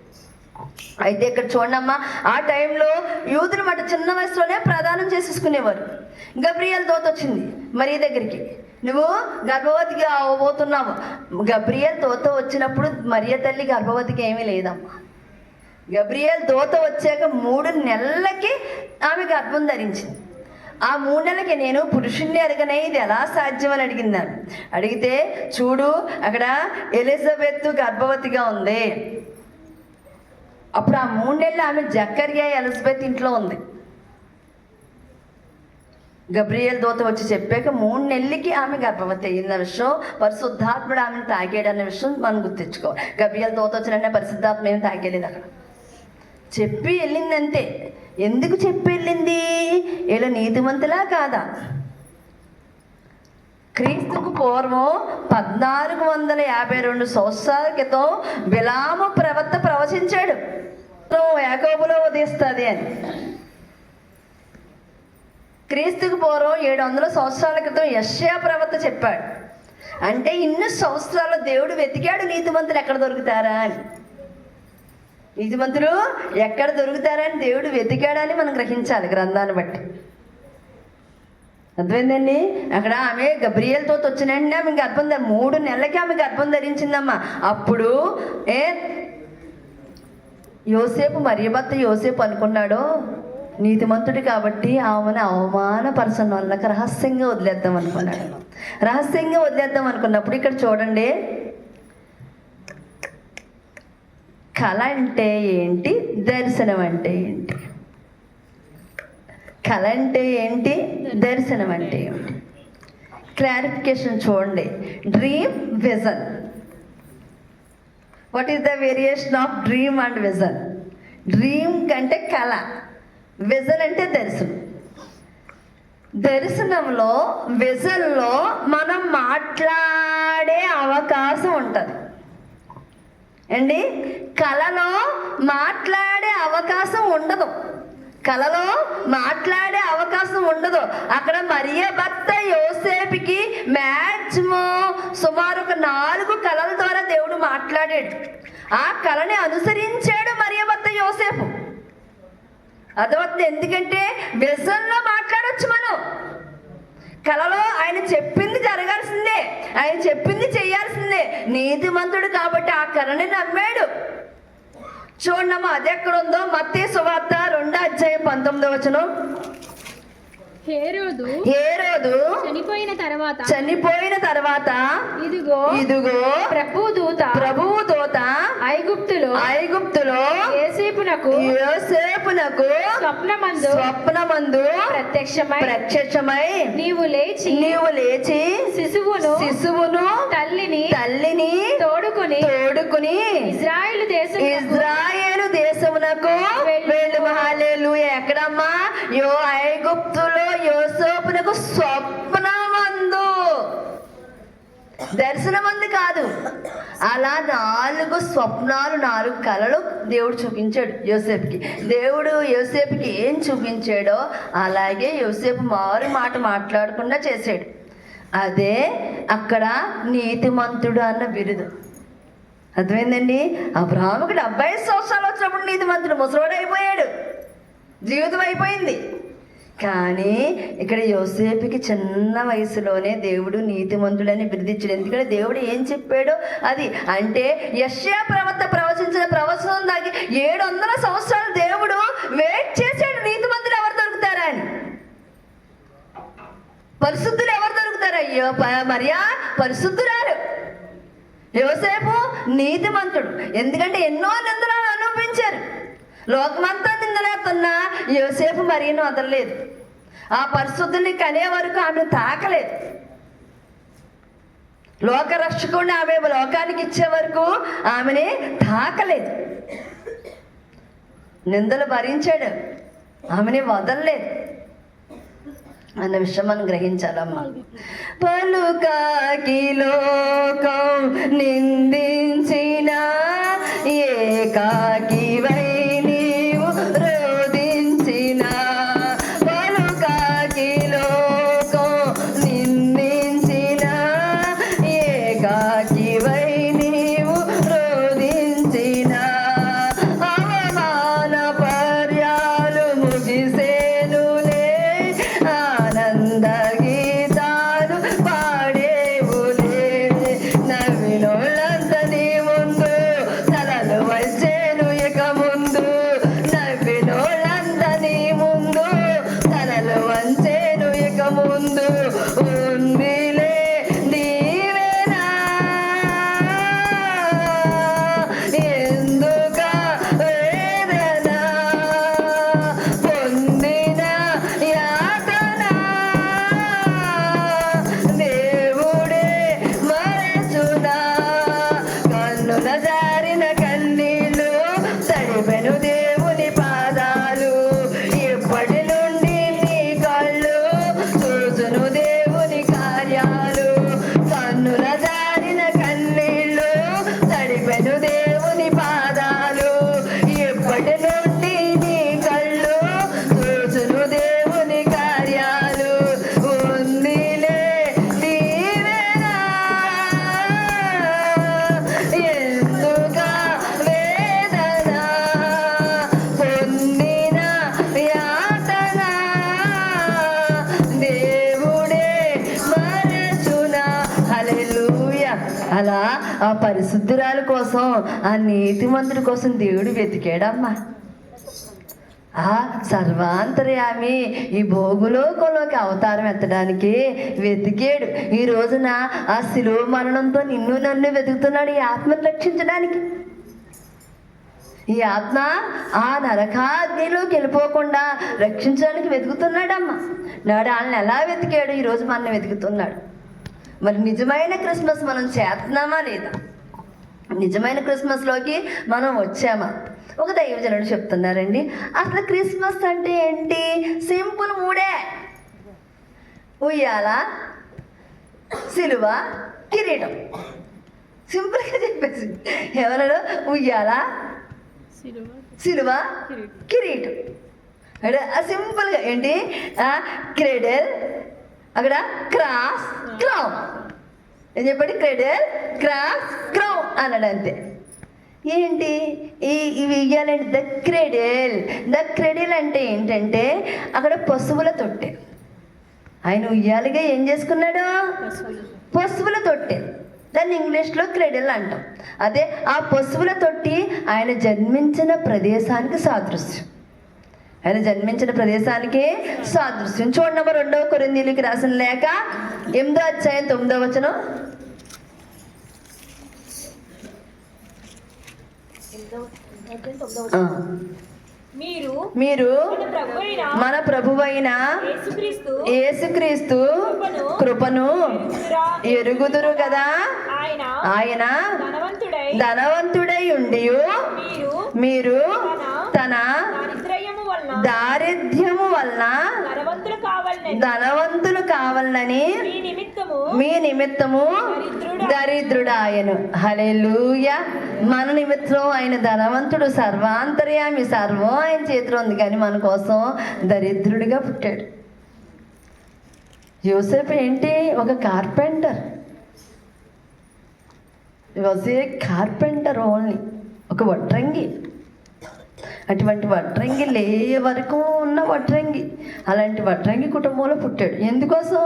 అయితే ఇక్కడ చూడమ్మా, ఆ టైంలో యూదులు మాట చిన్న వయసులోనే ప్రదానం చేసేసుకునేవారు. గబ్రియల్ దూత వచ్చింది మరియ దగ్గరికి, నువ్వు గర్భవతిగా అవ్వబోతున్నావు. గబ్రియల్ దూత వచ్చినప్పుడు మరియ తల్లి గర్భవతికి ఏమీ లేదమ్మా. గబ్రియల్ దూత వచ్చాక 3 నెలలకి ఆమె గర్భం ధరించింది. ఆ 3 నెలలకి నేను పురుషుణ్ణి అడగనే ఇది ఎలా సాధ్యం అని అడిగిందాను. అడిగితే చూడు అక్కడ ఎలిజబెత్ గర్భవతిగా ఉంది. అప్పుడు ఆ 3 నెలలు ఆమె జకర్యా ఎలిజబెత్ ఇంట్లో ఉంది. గబ్రియల్ దూత వచ్చి చెప్పాక 3 నెలలకి ఆమె గర్భవతి అయ్యిందన్న విషయం, పరిశుద్ధాత్ముడు ఆమెను తాగాడన్న విషయం మనం గుర్తించుకోవాలి. గబ్రియల్ దూత వచ్చినంటే పరిశుద్ధాత్మ ఏమి తాగేలేదు, అక్కడ చెప్పి వెళ్ళింది అంతే. ఎందుకు చెప్పి వెళ్ళింది? ఇలా నీతిమంతులా కాదా? క్రీస్తుకు పూర్వం 1452 సంవత్సరాల క్రితం బిలాము ప్రవక్త ప్రవచించాడు, యాకోబులో ఉదయిస్తుంది అని. క్రీస్తుకు పూర్వం 700 సంవత్సరాల క్రితం యెషయా ప్రవక్త చెప్పాడు. అంటే ఇన్ని సంవత్సరాలు దేవుడు వెతికాడు నీతిమంతులు ఎక్కడ దొరుకుతారా అని. నీతిమంతులు ఎక్కడ దొరుకుతారని దేవుడు వెతికాడని మనం గ్రహించాలి గ్రంథాన్ని బట్టి. అర్థమైందండి? అక్కడ ఆమె గబ్రియల్తో వచ్చినండి ఆమె గర్భం 3 నెలలకి ఆమె గర్భం ధరించిందమ్మా. అప్పుడు యోసేపు మరియ భర్త యోసేపు అనుకున్నాడు, నీతిమంతుడు కాబట్టి ఆమెను అవమానపరచన వాళ్ళకి రహస్యంగా వదిలేద్దాం అనుకున్నాడు. రహస్యంగా వదిలేద్దాం అనుకున్నప్పుడు ఇక్కడ చూడండి, కళ అంటే ఏంటి, దర్శనం అంటే ఏంటి? కళ అంటే ఏంటి, దర్శనం అంటే ఏంటి? క్లారిఫికేషన్ చూడండి. Dream, vision. What is the variation of dream and vision? Dream కంటే కళ, విజన్ అంటే దర్శనం. దర్శనంలో, విజన్లో మనం మాట్లాడే అవకాశం ఉంటుంది అండి. కళలో మాట్లాడే అవకాశం ఉండదు. కళలో మాట్లాడే అవకాశం ఉండదు. అక్కడ మరియ భర్త యోసేపుకి మ్యాక్సిమం సుమారు ఒక 4 కళల ద్వారా దేవుడు మాట్లాడాడు. ఆ కళని అనుసరించాడు మరియ భర్త యోసేపు. అర్థమవుతుంది. ఎందుకంటే విజన్లో మాట్లాడొచ్చు మనం. కళలో ఆయన చెప్పింది జరగాల్సిందే, ఆయన చెప్పింది చేయాల్సిందే. నీతిమంతుడు కాబట్టి ఆ కళని నమ్మాడు. చూడమ్మా, అది ఎక్కడ ఉందో మత్తయి సువార్త 2:19. హేరోదు చనిపోయిన తర్వాత ఇదిగో ప్రభువు దూత ఐగుప్తులో యోసేపునకు స్వప్నమందు ప్రత్యక్షమై నీవు లేచి శిశువును తల్లిని తోడుకుని ఇజ్రాయేలు దేశమునకు వెళ్ళు. హల్లెలూయా. ఎక్కడమ్మా? ఐగుప్తులో యోసేపునకు స్వప్నమందు, దర్శనమందు కాదు. అలా 4 స్వప్నాలు, 4 కళలు దేవుడు చూపించాడు యోసేపుకి. దేవుడు యోసేపుకి ఏం చూపించాడో అలాగే యోసేపు మారు మాట మాట్లాడకుండా చేశాడు. అదే అక్కడ నీతిమంతుడు అన్న బిరుదు. అర్థమైందండి? అబ్రాహాముకి 75 సంవత్సరాలు వచ్చినప్పుడు నీతిమంతుడు ముసలోడు అయిపోయాడు, జీవితం అయిపోయింది. కానీ ఇక్కడ యోసేపుకి చిన్న వయసులోనే దేవుడు నీతిమంతుడని బిరుదిచ్చాడు. ఎందుకంటే దేవుడు ఏం చెప్పాడో అది. అంటే యెషయా ప్రవక్త ప్రవచించిన ప్రవచనం దాకి 700 సంవత్సరాలు దేవుడు వెయిట్ చేశాడు. నీతిమంతులు ఎవరు దొరుకుతారా అని, పరిశుద్ధులు ఎవరు దొరుకుతారు? అయ్యో మరియా పరిశుద్ధురాలు, యోసేపు నీతిమంతుడు. ఎందుకంటే ఎన్నో నిందలు అనుభవించారు. లోకమంతా నిందలేస్తున్నా యోసేపు మరియను వదలలేదు. ఆ పరిశుద్ధుని కనే వరకు ఆమెను తాకలేదు. లోకరక్షకుడిని ఆమె లోకానికి ఇచ్చే వరకు ఆమెని తాకలేదు. నిందలు భరించాడు, ఆమెని వదలలేదు అన్న విషయం మనం గ్రహించాలమ్మా. పలుకాకి లోకం నిందించిన ఏకాకివై నీవు రోదించిన, పలుకాకి లోకం నిందించిన ఏకాకివై నీవు రోదించిన, అవమాన పర్యాలు ముగిసేనులే, ఆనంద గీతాలు పాడేవులే, నవ్వినోళ్ళంత నీ ముందు తలలు వచ్చేను ఇక ముందు, నవ్వినోళ్ళంత నీ ముందు తలలు వంచేను ఇక ముందు, ఉందిలే నీవేనా ఎందుక వేదన పొందిన యాతన, దేవుడే మరచునా, కన్నుల జారిన కన్నీళ్ళు తడిపెను దేవుని పాదాలు, ఇప్పటి నుండి నీ కళ్ళు చూసును దేవుని కార్యాలు, కన్నుల జారిన కన్నీళ్ళు తడిపెను దేవుని పాదాలు, ఇప్పటి నుండి నీ కళ్ళు చూసును దేవుని కార్యాలు, ఉందిలే నీవేనా ఎందుక వేదన పొందిన యాతన, దేవుడే మరచునా. హల్లెలూయా. అలా ఆ పరిశుద్ధురాల కోసం, ఆ నీతిమంతుడి కోసం దేవుడు వెతికాడమ్మా. ఆ సర్వాంతర్యామి ఈ భోగులోకంలోకి అవతారం ఎత్తడానికి వెతికాడు. ఈ రోజున ఆ శిలువ మరణంతో నిన్ను నన్ను వెతుకుతున్నాడు ఈ ఆత్మను రక్షించడానికి. ఈ ఆత్మ ఆ నరకాగ్నిలోకి వెళ్ళిపోకుండా రక్షించడానికి వెతుకుతున్నాడమ్మా. నాడు వాళ్ళని ఎలా వెతికాడు, ఈరోజు మనల్ని వెతుకుతున్నాడు. మరి నిజమైన క్రిస్మస్ మనం చేస్తున్నామా లేదా? నిజమైన క్రిస్మస్లోకి మనం వచ్చామా? ఒక దైవజనుడు చెప్తున్నారండి, అసలు క్రిస్మస్ అంటే ఏంటి? సింపుల్ మూడే: ఉయ్యాల, సిలువ, కిరీటం. సింపుల్గా చెప్పేసి ఎవరడు? ఉయ్యాల, సిలువ, కిరీటం. అంటే సింపుల్గా ఏంటి? క్రెడల్, అక్కడ క్రాస్, క్రౌన్. ఏం చెప్పండి? క్రెడల్, క్రాస్, క్రౌన్ అన్నాడు, అంతే. ఏంటి ఇవి ఇయ్యాలంటే ద క్రెడల్. ద క్రెడల్ అంటే ఏంటంటే అక్కడ పశువుల తొట్టె. ఆయన ఉయ్యాలిగా ఏం చేసుకున్నాడు? పశువుల తొట్టె. దాన్ని ఇంగ్లీష్లో క్రెడల్ అంటాం. అదే ఆ పశువుల తొట్టి ఆయన జన్మించిన ప్రదేశానికి సాదృశ్యం. ఆయన జన్మించిన ప్రదేశానికి సాదృశ్యం. చూడండి, 2 కొరింథీయులకు రాసిన లేఖ 8వ అధ్యాయం 9వ వచనం. మీరు మన ప్రభువైన యేసుక్రీస్తు కృపను ఎరుగుదురు కదా. ఆయన ధనవంతుడై ఉండి మీరు తన దారిద్ర్యము వలన ధనవంతులు కావాలని మీ నిమిత్తము దరిద్రుడాయను. హల్లెలూయా. మన నిమిత్తం ఆయన ధనవంతుడు, సర్వాంతర్యామి, సర్వం ఆయన చేతిలో ఉంది. కానీ మన కోసం దరిద్రుడిగా పుట్టాడు. యోసేపు ఏంటి? ఒక carpenter. Was a carpenter only, ఒక వడ్రంగి. అటువంటి వడ్రంగి వరకు ఉన్న వడ్రంగి, అలాంటి వడ్రంగి కుటుంబంలో పుట్టాడు. ఎందుకోసం?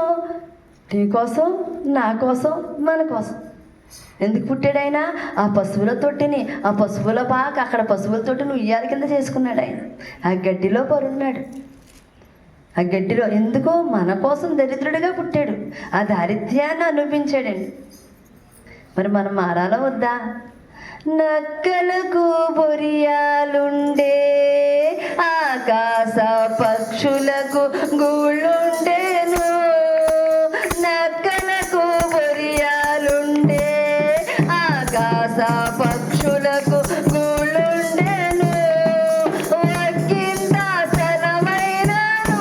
నీ కోసం, నా కోసం, మన కోసం. ఎందుకు పుట్టాడు ఆయన? ఆ పశువుల తొట్టిని, ఆ పశువుల పాక, అక్కడ పశువుల తొట్టిని ఉయ్యాల కింద చేసుకున్నాడు ఆయన. ఆ గడ్డిలో పరున్నాడు. ఆ గడ్డిలో ఎందుకో మన కోసం దరిద్రుడిగా పుట్టాడు. ఆ దారిద్ర్యాన్ని అనుభవించాడండి. మరి మనం మారాలా వద్దా? నక్కలకు బొరియాలుండే, ఆకాశ పక్షులకు గూళ్ళుండేను. నక్కలకు బొరియాలుండే, ఆకాశ పక్షులకు గూళ్ళుండేను. వక్కింత శ్రమైనను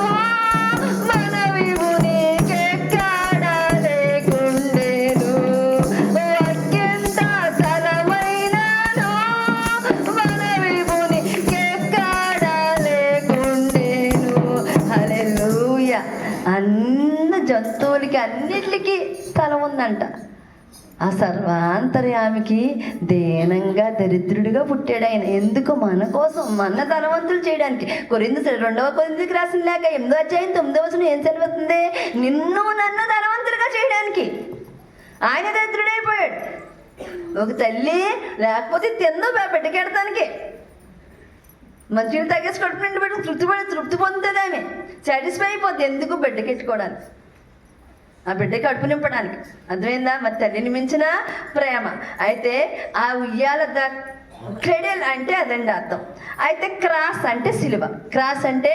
మన విభునికెక్కడ లేకుండేను. వక్కింత శ్రమైనను మన విభునికెక్కడ లేకుండేను. హల్లెలూయా. అన్న జంతువులకి అన్నిటికీ తల ఉందంట. ఆ సర్వాంతర్యామికి దీనంగా దరిద్రుడిగా పుట్టాడు ఆయన. ఎందుకు? మన కోసం, మన ధనవంతులు చేయడానికి. 2వ కొరింథీయులకు రాసిన లేఖ 8వ అధ్యాయం 9వ వచనం ఏం సెలవుతుంది? నిన్ను నన్ను ధనవంతులుగా చేయడానికి ఆయన దరిద్రుడైపోయాడు. ఒక తల్లి లేకపోతే తిందో బిడ్డకెడతానికి మంచిగా తగ్గేసి కడుపు నిండి పెట్టి తృప్తి పొందుతుంది. ఆమె సాటిస్ఫై అయిపోద్ది. ఎందుకు? బిడ్డకెట్టుకోవడానికి, ఆ బిడ్డ కడుపు నింపడానికి. అర్థమైందా? మరి తల్లిని మించిన ప్రేమ. అయితే ఆ ఉయ్యాల క్రెడల్ అంటే అదండి అర్థం. అయితే క్రాస్ అంటే సిలువ. క్రాస్ అంటే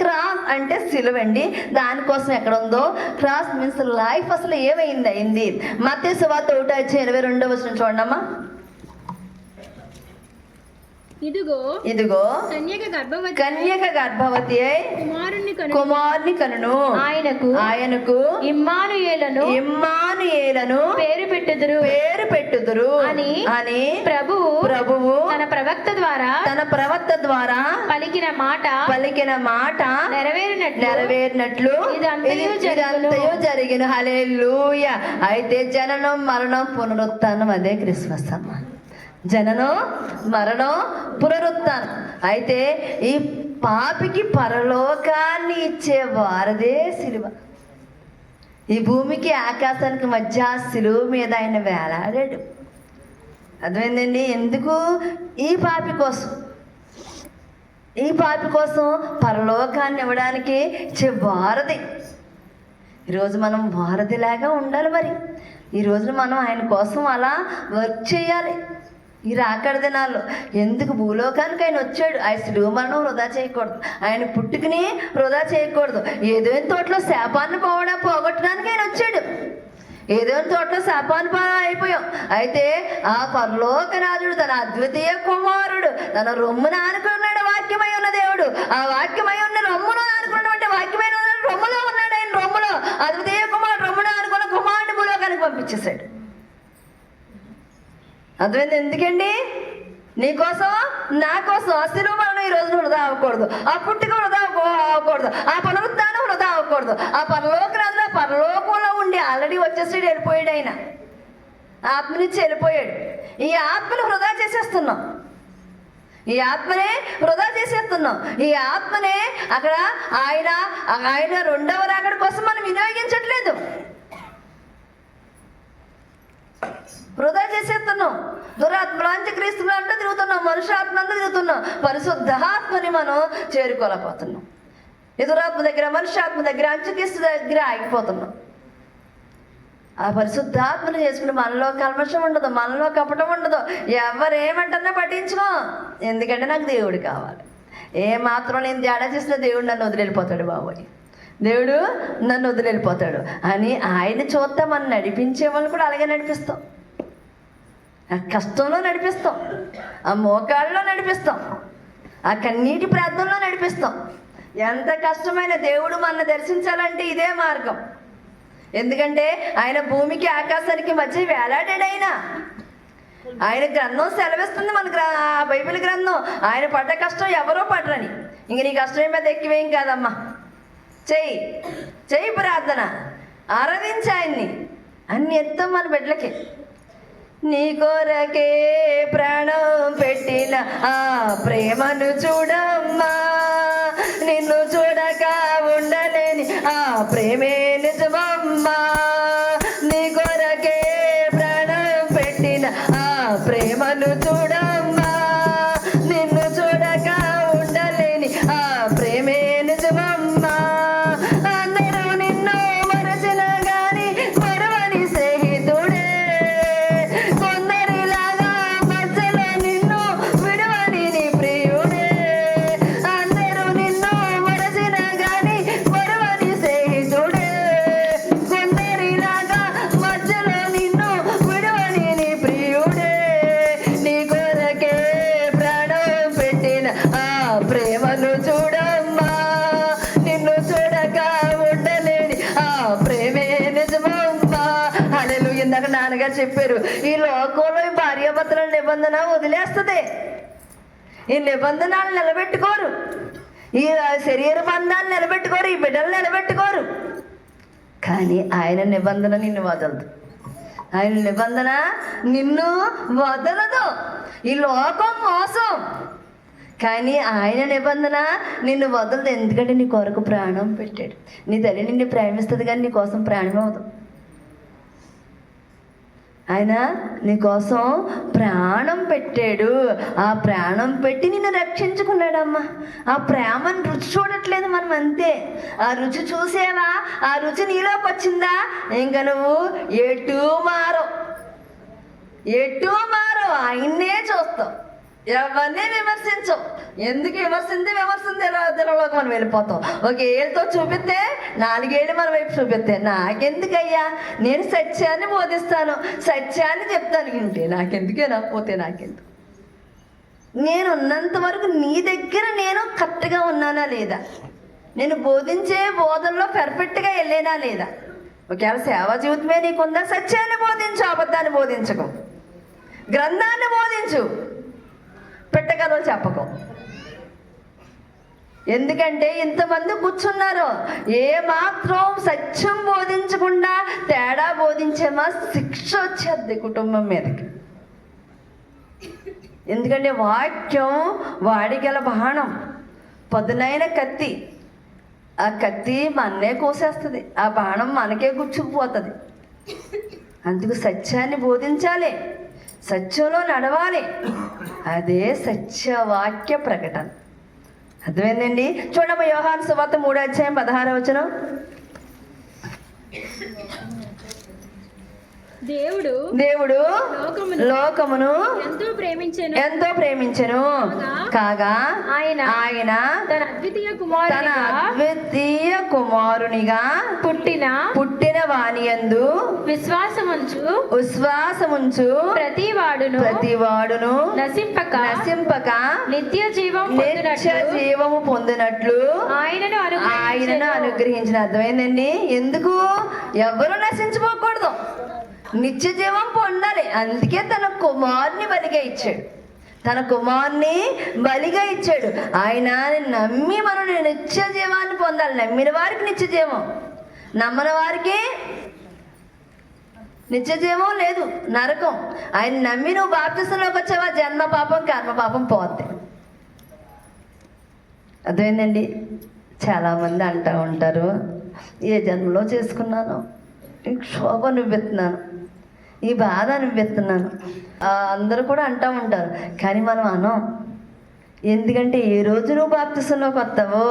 క్రాస్ అంటే సిలువ అండి. దానికోసం ఎక్కడ ఉందో క్రాస్ మీన్స్ లైఫ్. అసలు ఏమైంది? మత్తయి సువార్త 1:22 చూడమ్మా. ఇదిగో కన్యక గర్భవతి అయి కుమారుని కనును. ఆయనకు ఇమ్మానుయేలను పేరు పెట్టుదురు అని ప్రభువు తన ప్రవక్త ద్వారా పలికిన మాట నెరవేరినట్లు ఇదంతయు జరిగిన. హల్లెలూయా. అయితే జననం, మరణం, పునరుత్థానం అదే క్రిస్మస్ అమ్మ. జననం, మరణం, పునరుత్థానం. అయితే ఈ పాపికి పరలోకాన్ని ఇచ్చే వారదే సిలువ. ఈ భూమికి ఆకాశానికి మధ్య సిలువ మీద ఆయన వేలాడాడు. అర్థమైందండి? ఎందుకు? ఈ పాపి కోసం పరలోకాన్ని ఇవ్వడానికి ఇచ్చే వారధి. ఈరోజు మనం వారధిలాగా ఉండాలి. మరి ఈ రోజున మనం ఆయన కోసం అలా వర్క్ చేయాలి. ఈ రాకడ దినాల్లో ఎందుకు భూలోకానికి ఆయన వచ్చాడు? ఆయన సిలువ మరణం వృధా చేయకూడదు, ఆయన పుట్టుకుని వృధా చేయకూడదు. ఏదో తోటలో శాపాన్ని పోగొట్టడానికి ఆయన వచ్చాడు. ఏదో తోటలో శాపానుపాతం అయిపోయాం. అయితే ఆ పరలోకనాథుడు తన అద్వితీయ కుమారుడు తన రొమ్మున ఆనుకున్నాడు. వాక్యమై ఉన్న దేవుడు ఆ వాక్యమై ఉన్న రొమ్మును ఆనుకున్నటువంటి వాక్యమైన రొమ్ములో ఉన్నాడు. ఆయన రొమ్ములో అద్వితీయ కుమారుడు రొమ్మున ఆనుకున్న కుమారుడు భూలోకానికి పంపించేశాడు. అర్థమైంది? ఎందుకండి? నీకోసం నా కోసం ఆ శిలువ మరణం ఈ రోజున వృధా అవ్వకూడదు, ఆ పుట్టుక వృధా అవ్వకూడదు, ఆ పునరుత్థానం వృధా అవ్వకూడదు. ఆ పరలోకనాథుడు ఆ పరలోకంలో ఉండి ఆల్రెడీ వచ్చేసాడు, వెళ్ళిపోయాడు. ఆయన ఆత్మనిచ్చి వెళ్ళిపోయాడు. ఈ ఆత్మను వృధా చేసేస్తున్నాం. ఈ ఆత్మనే వృధా చేసేస్తున్నాం. ఈ ఆత్మనే అక్కడ ఆయన రెండవ రాకడ కోసం మనం వినియోగించట్లేదు, వృధా చేసేస్తున్నాం. దురాత్మలాంటి క్రీస్తులంతా తిరుగుతున్నాం, మనుషాత్మంతా తిరుగుతున్నాం. పరిశుద్ధాత్మని మనం చేరుకోలేకపోతున్నాం. ఈ దురాత్మ దగ్గర మనుషాత్మ దగ్గర అంత్యక్రీస్తు దగ్గర ఆగిపోతున్నాం. ఆ పరిశుద్ధాత్మను చేసుకుని మనలో కల్మషం ఉండదు, మనలో కపటం ఉండదు. ఎవరేమంటున్నా పట్టించుకో, ఎందుకంటే నాకు దేవుడు కావాలి. ఏ మాత్రం నేను తేడా చేసిన దేవుడు నన్ను వదిలిపోతాడు బాబోయ్, దేవుడు నన్ను వదిలిపోతాడు అని ఆయన చూస్తే మనం నడిపించే వాళ్ళు కూడా అలాగే నడిపిస్తాం. ఆ కష్టంలో నడిపిస్తాం, ఆ మోకాళ్ళలో నడిపిస్తాం, ఆ కన్నీటి ప్రార్థనలో నడిపిస్తాం. ఎంత కష్టమైన దేవుడు మనల్ని దర్శించాలంటే ఇదే మార్గం. ఎందుకంటే ఆయన భూమికి ఆకాశానికి మధ్య వేలాడాడు. ఆయన గ్రంథం సెలవిస్తుంది, మన బైబిల్ గ్రంథం. ఆయన పడ్డ కష్టం ఎవరో పడరని. ఇంక నీ కష్టం మీద ఎక్కువేం కాదమ్మా, చెయ్యి ప్రార్థన, ఆరాధించి ఆయన్ని. అన్ని ఎత్తాం మన బిడ్డలకి. నీ కొరకే ప్రాణం పెట్టిన ఆ ప్రేమను చూడమ్మా, నిన్ను చూడక ఉండలేని ఆ ప్రేమే నిజమమ్మా. నీ కొరకే ప్రాణం పెట్టిన ఆ ప్రేమను చూడమ్మా, నిన్ను చూడక ఉండలేని ఆ ప్రేమే నిజమమ్మా. అందరూ నిన్ను మరచిన గాని మరవని స్నేహితుడే, కొందరిలాగా మధ్యలో నిన్ను విడవని నీ ప్రియుడే. అందరూ నిన్ను మరచిన గాని మరవని స్నేహితుడే, కొందరిలాగా మధ్యలో నిన్ను విడవని నీ ప్రియుడే. నీ కొరకే ప్రాణం పెట్టిన ఆ ప్రేమను చూడమ్మా, నిన్ను చూడక ఉండలేని ఆ ప్రేమే నిజమమ్మా. హల్లెలూయా. ఇందాక నాన్నగారు చెప్పారు, ఈ లోకంలో ఈ భార్యాభర్తల నిబంధన వదిలేస్తుంది. ఈ నిబంధనలు నిలబెట్టుకోరు, ఈ శరీర బంధాలు నిలబెట్టుకోరు, ఈ బిడ్డలు నిలబెట్టుకోరు. కానీ ఆయన నిబంధన నిన్ను వదలదు. ఆయన నిబంధన నిన్ను వదలదు. ఈ లోకం మోసం, కానీ ఆయన నిబంధన నిన్ను వదలదు. ఎందుకంటే నీ కొరకు ప్రాణం పెట్టాడు. నీ తల్లి నిన్ను ప్రేమిస్తుంది కానీ నీ కోసం ప్రాణం అవదు. ఆయన నీ కోసం ప్రాణం పెట్టాడు. ఆ ప్రాణం పెట్టి నిన్ను రక్షించుకున్నాడమ్మా. ఆ ప్రేమను రుచి చూడట్లేదు మనం, అంతే. ఆ రుచి చూసేవా, ఆ రుచి నీలోకి వచ్చిందా, ఇంకా నువ్వు ఎటు మారో ఆయన్నే చూస్తావు. ఎవరిని విమర్శించవు. ఎందుకు విమర్శించలోకి మనం వెళ్ళిపోతాం. ఒక ఏళ్ళతో చూపిస్తే 4 ఏళ్ళు మన వైపు చూపిస్తే నాకెందుకయ్యా, నేను సత్యాన్ని బోధిస్తాను, సత్యాన్ని చెప్తాను. ఇంటే నాకెందుకేనా, పోతే నాకెందుకు. నేను ఉన్నంత వరకు నీ దగ్గర నేను కరెక్ట్గా ఉన్నానా లేదా, నేను బోధించే బోధనలో పర్ఫెక్ట్గా వెళ్ళేనా లేదా. ఒకవేళ సేవా జీవితమే నీకుందా, సత్యాన్ని బోధించు, అబద్ధాన్ని బోధించకు, గ్రంథాన్ని బోధించు, పెట్టగలవు చెప్పకు. ఎందుకంటే ఇంతమంది కూర్చున్నారు, ఏ మాత్రం సత్యం బోధించకుండా తేడా బోధించేమా శిక్ష వచ్చేద్ది కుటుంబం మీదకి. ఎందుకంటే వాక్యం వాడిగల బాణం, పదునైన కత్తి. ఆ కత్తి మననే కోసేస్తుంది, ఆ బాణం మనకే గుచ్చుకుపోతుంది. అందుకు సత్యాన్ని బోధించాలి, సత్యంలో నడవాలి. అదే సత్యవాక్య ప్రకటన. అర్థమైందండి? చూడమ్మ, యోహాను సువార్త 3:16. దేవుడు దేవుడు లోకమును లోకమును ఎంతో ప్రేమించెను. ఎంతో ప్రేమించెను కాగా ఆయన ఆయన తన అద్వితీయ తన కుమారునిగా అద్వితీయ కుమారునిగా పుట్టిన వానియందు విశ్వాసముంచు ప్రతి వాడును నశింపక నిత్య జీవము పొందినట్లు ఆయనను అనుగ్రహించిన. అర్థమైందండి? ఎందుకు? ఎవరు నశించిపోకూడదు, నిత్య జీవం పొందాలి. అందుకే తన కుమారుని బలిగా ఇచ్చాడు. తన కుమారుని బలిగా ఇచ్చాడు. ఆయన నమ్మి మనం నిత్య జీవాన్ని పొందాలి. నమ్మిన వారికి నిత్య జీవం, నమ్మని వారికి నిత్య జీవం లేదు, నరకం. ఆయన నమ్మి నువ్వు బాప్తిసంలోకి వచ్చావా, జన్మ పాపం కర్మ పాపం పోద్ది. అర్థమైందండి? చాలామంది అంటూ ఉంటారు, ఏ జన్మలో చేసుకున్నాను, ఈ క్షోభ అనుభవిస్తున్నాను, ఈ బాధ అనుభవిస్తున్నాను. అందరూ కూడా అంటూ ఉంటారు, కానీ మనం అనం. ఎందుకంటే ఏ రోజు నువ్వు బాప్తిసంలోకి వస్తావో,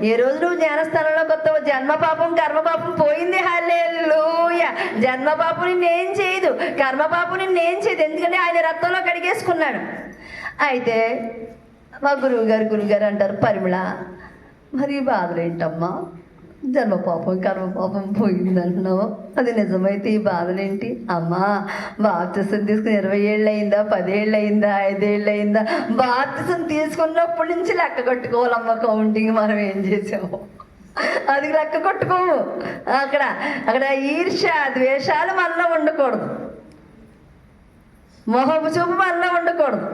ఏ రోజు నువ్వు జ్ఞానస్థానంలోకి వస్తావో, జన్మ పాపం కర్మ పాపం పోయింది. హల్లెలూయా! జన్మ పాపం నిన్నేం చేయదు, కర్మ పాపం నిన్నేం చేయదు. ఎందుకంటే ఆయన రక్తంలో కడిగేసుకున్నాడు. అయితే మా గురువుగారు అంటారు, పరిమళ మరి ఈ బాధలు ఏంటమ్మా, జన్మ పాపం కర్మ పాపం పోయిందంటున్నావు, అది నిజమైతే ఈ బాధలేంటి? అమ్మా, బాప్తిసం తీసుకుని 20 ఏళ్ళు అయిందా, 10 ఏళ్ళు అయిందా, 5 ఏళ్ళు అయిందా? బాప్తిసం తీసుకున్నప్పటి నుంచి లెక్క కట్టుకోవాలమ్మ కౌంటింగ్. మనం ఏం చేసాము అది లెక్క కొట్టుకోము. అక్కడ ఈర్ష్య ద్వేషాలు మనలో ఉండకూడదు, మొహపు చూపు మనలో ఉండకూడదు.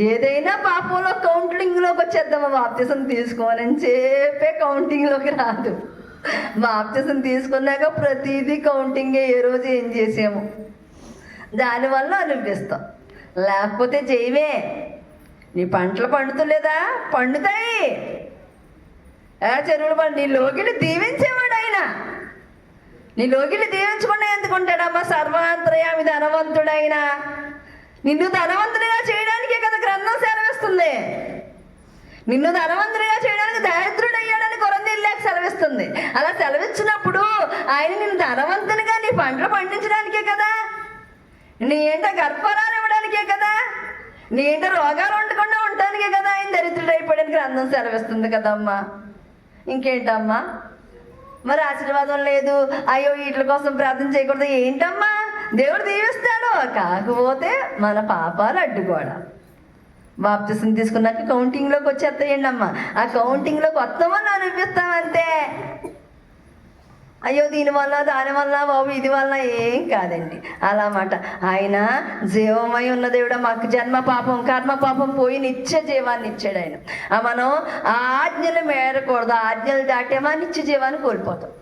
ఏదైనా పాపంలో కౌంటింగ్లోకి వచ్చేద్దామా, బాప్తిసం తీసుకోవాలని చెప్పే కౌంటింగ్లోకి రాదు. బాప్తిసం తీసుకున్నాక ప్రతిదీ కౌంటింగే. ఏ రోజు ఏం చేసాము దానివల్ల అనిపిస్తాం, లేకపోతే చేయవే. నీ పంటలు పండుతలేదా? పండుతాయి. చెరువులు పండు. నీ లోకిని దీవించేవాడు ఆయన. నీ లోకిని దీవించకుండా ఎందుకుంటాడమ్మా? సర్వాంతర్యామి ధనవంతుడైనా నిన్ను ధనవంతుడిగా చేయడానికే కదా గ్రంథం సెలవిస్తుంది. నిన్ను ధనవంతుడిగా చేయడానికి దరిద్రుడు అయ్యాడని కొరంథీయులకు సెలవిస్తుంది. అలా సెలవిచ్చినప్పుడు ఆయన నిన్ను ధనవంతునిగా నీ పంటలు పండించడానికే కదా, నీ ఏంట గర్భఫలాలు ఇవ్వడానికే కదా, నీ ఏంట రోగాలు ఉండకుండా ఉండడానికే కదా ఆయన దరిద్రుడు అయిపోయాడని గ్రంథం సెలవిస్తుంది కదమ్మా. ఇంకేంటమ్మా మరి ఆశీర్వాదం లేదు, అయ్యో వీటి కోసం ప్రార్థన చేయకూడదు ఏంటమ్మా? దేవుడు దీవిస్తాడు, కాకపోతే మన పాపాలు అడ్డుకోవడం. బాప్తిసం తీసుకున్నాక కౌంటింగ్లోకి వచ్చేస్తాయండి అమ్మ. ఆ కౌంటింగ్లోకి వస్తామని అనిపిస్తామంతే. అయ్యో దీనివల్ల దానివల్ల బాబు ఇది వల్ల ఏం కాదండి. అలా మాట. ఆయన జీవమై ఉన్న దేవుడు, మాకు జన్మ పాపం కర్మ పాపం పోయి నిత్య జీవాన్ని ఇచ్చాడు ఆయన. మనం ఆ ఆజ్ఞలు మేరకూడదు, ఆజ్ఞలు దాటేమా నిత్య జీవాన్ని కోల్పోతాం.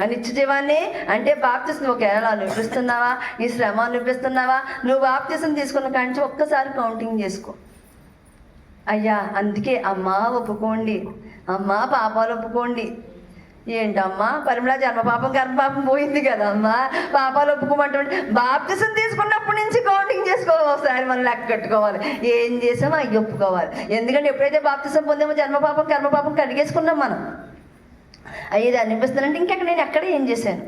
ఆ నిత్య జీవాన్ని అంటే బాప్తిసం ఒకవేళ అనిపిస్తున్నావా, ఈ శ్రమ అనిపిస్తున్నావా, నువ్వు బాప్తిసం తీసుకున్న కాంచి ఒక్కసారి కౌంటింగ్ చేసుకో. అయ్యా అందుకే అమ్మా ఒప్పుకోండి, అమ్మా పాపాలు ఒప్పుకోండి. ఏంటమ్మా పరిమళ జన్మ పాపం కర్మ పాపం పోయింది కదమ్మా, పాపాలు ఒప్పుకోమంటే బాప్తిసం తీసుకున్నప్పటి నుంచి కౌంటింగ్ చేసుకోవాలి. ఒకసారి మనం లెక్క కట్టుకోవాలి, ఏం చేసామో అవి ఒప్పుకోవాలి. ఎందుకంటే ఎప్పుడైతే బాప్తిసం పొందామో జన్మ పాపం కర్మ పాపం కడిగేసుకున్నాం మనం. అయ్యేది అనిపిస్తుందంటే ఇంకెక్కడ నేను ఎక్కడ ఏం చేశాను,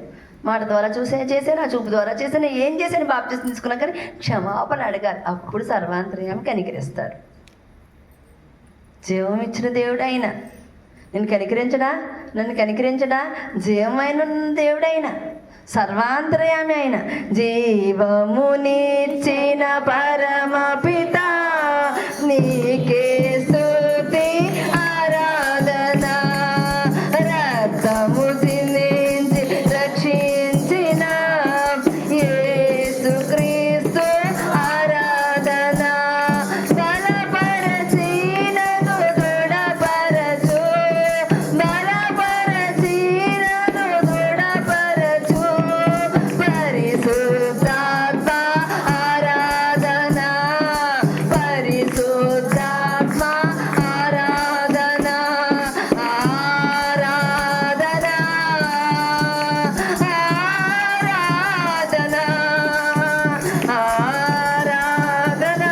మాట ద్వారా చేశాను, ఆ చూపు ద్వారా చేశాను, ఏం చేశాను బాప్తిసం తీసుకున్నా కానీ క్షమాపణ అడగాలి. అప్పుడు సర్వాంతర్యామి కనికరిస్తాడు. జీవం ఇచ్చిన దేవుడు ఆయన. నన్ను కనికరించడా జీవమైన దేవుడైన సర్వాంతర్యామి ఆయన. జీవమునిచ్చిన పరమ పిత నీకే స్తుతి ఆరాధన. రక్తము చిందించి రక్షించిన యేసుక్రీస్తు ఆరాధన. బలపరచినను దృఢపరచు, బలపరచినను దృఢపరచు. పరిశుద్ధాత్మ ఆరాధన, పరిశుద్ధాత్మ ఆరాధన, ఆరాధన, ఆరాధన, ఆరాధన,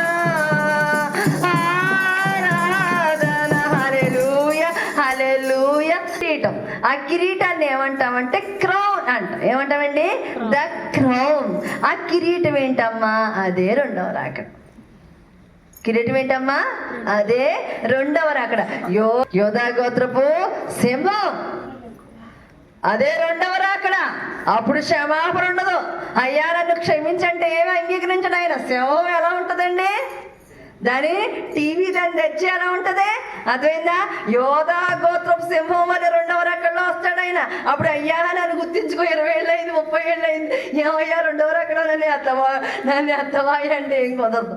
ఆరాధన. హల్లెలూయా, హల్లెలూయా. కిరీటం. ఆ కిరీటాన్ని ఏమంటామంటే క్రౌన్ అంటాం. ఏమంటామండి? The crown. ఆ కిరీటం ఏంటమ్మా? అదే రెండవ రాకడ. కిరీటం ఏంటమ్మా? అదే రెండవ రాకడ. యోధా గోత్రపు సింహం, అదే రెండవ రాకడ. అప్పుడు క్షమాపణ ఉండదు. అయ్యా నన్ను క్షమించంటే ఏమి అంగీకరించడు ఆయన. సింహం ఎలా ఉంటుందండి? దాని టీవీ దాన్ని తెచ్చి ఎలా ఉంటుంది? అర్థమైందా? యోధా గోత్రపు సింహం అని రెండవ రకంలో వస్తాడు ఆయన. అప్పుడు అయ్యా నన్ను గుర్తించుకో, 20 ఏళ్ళు అయింది, 30 ఏళ్ళు అయింది, ఏమయ్యా రెండవ రకంలో నన్ను ఎత్తవాయి అంటే ఏం కుదరదు.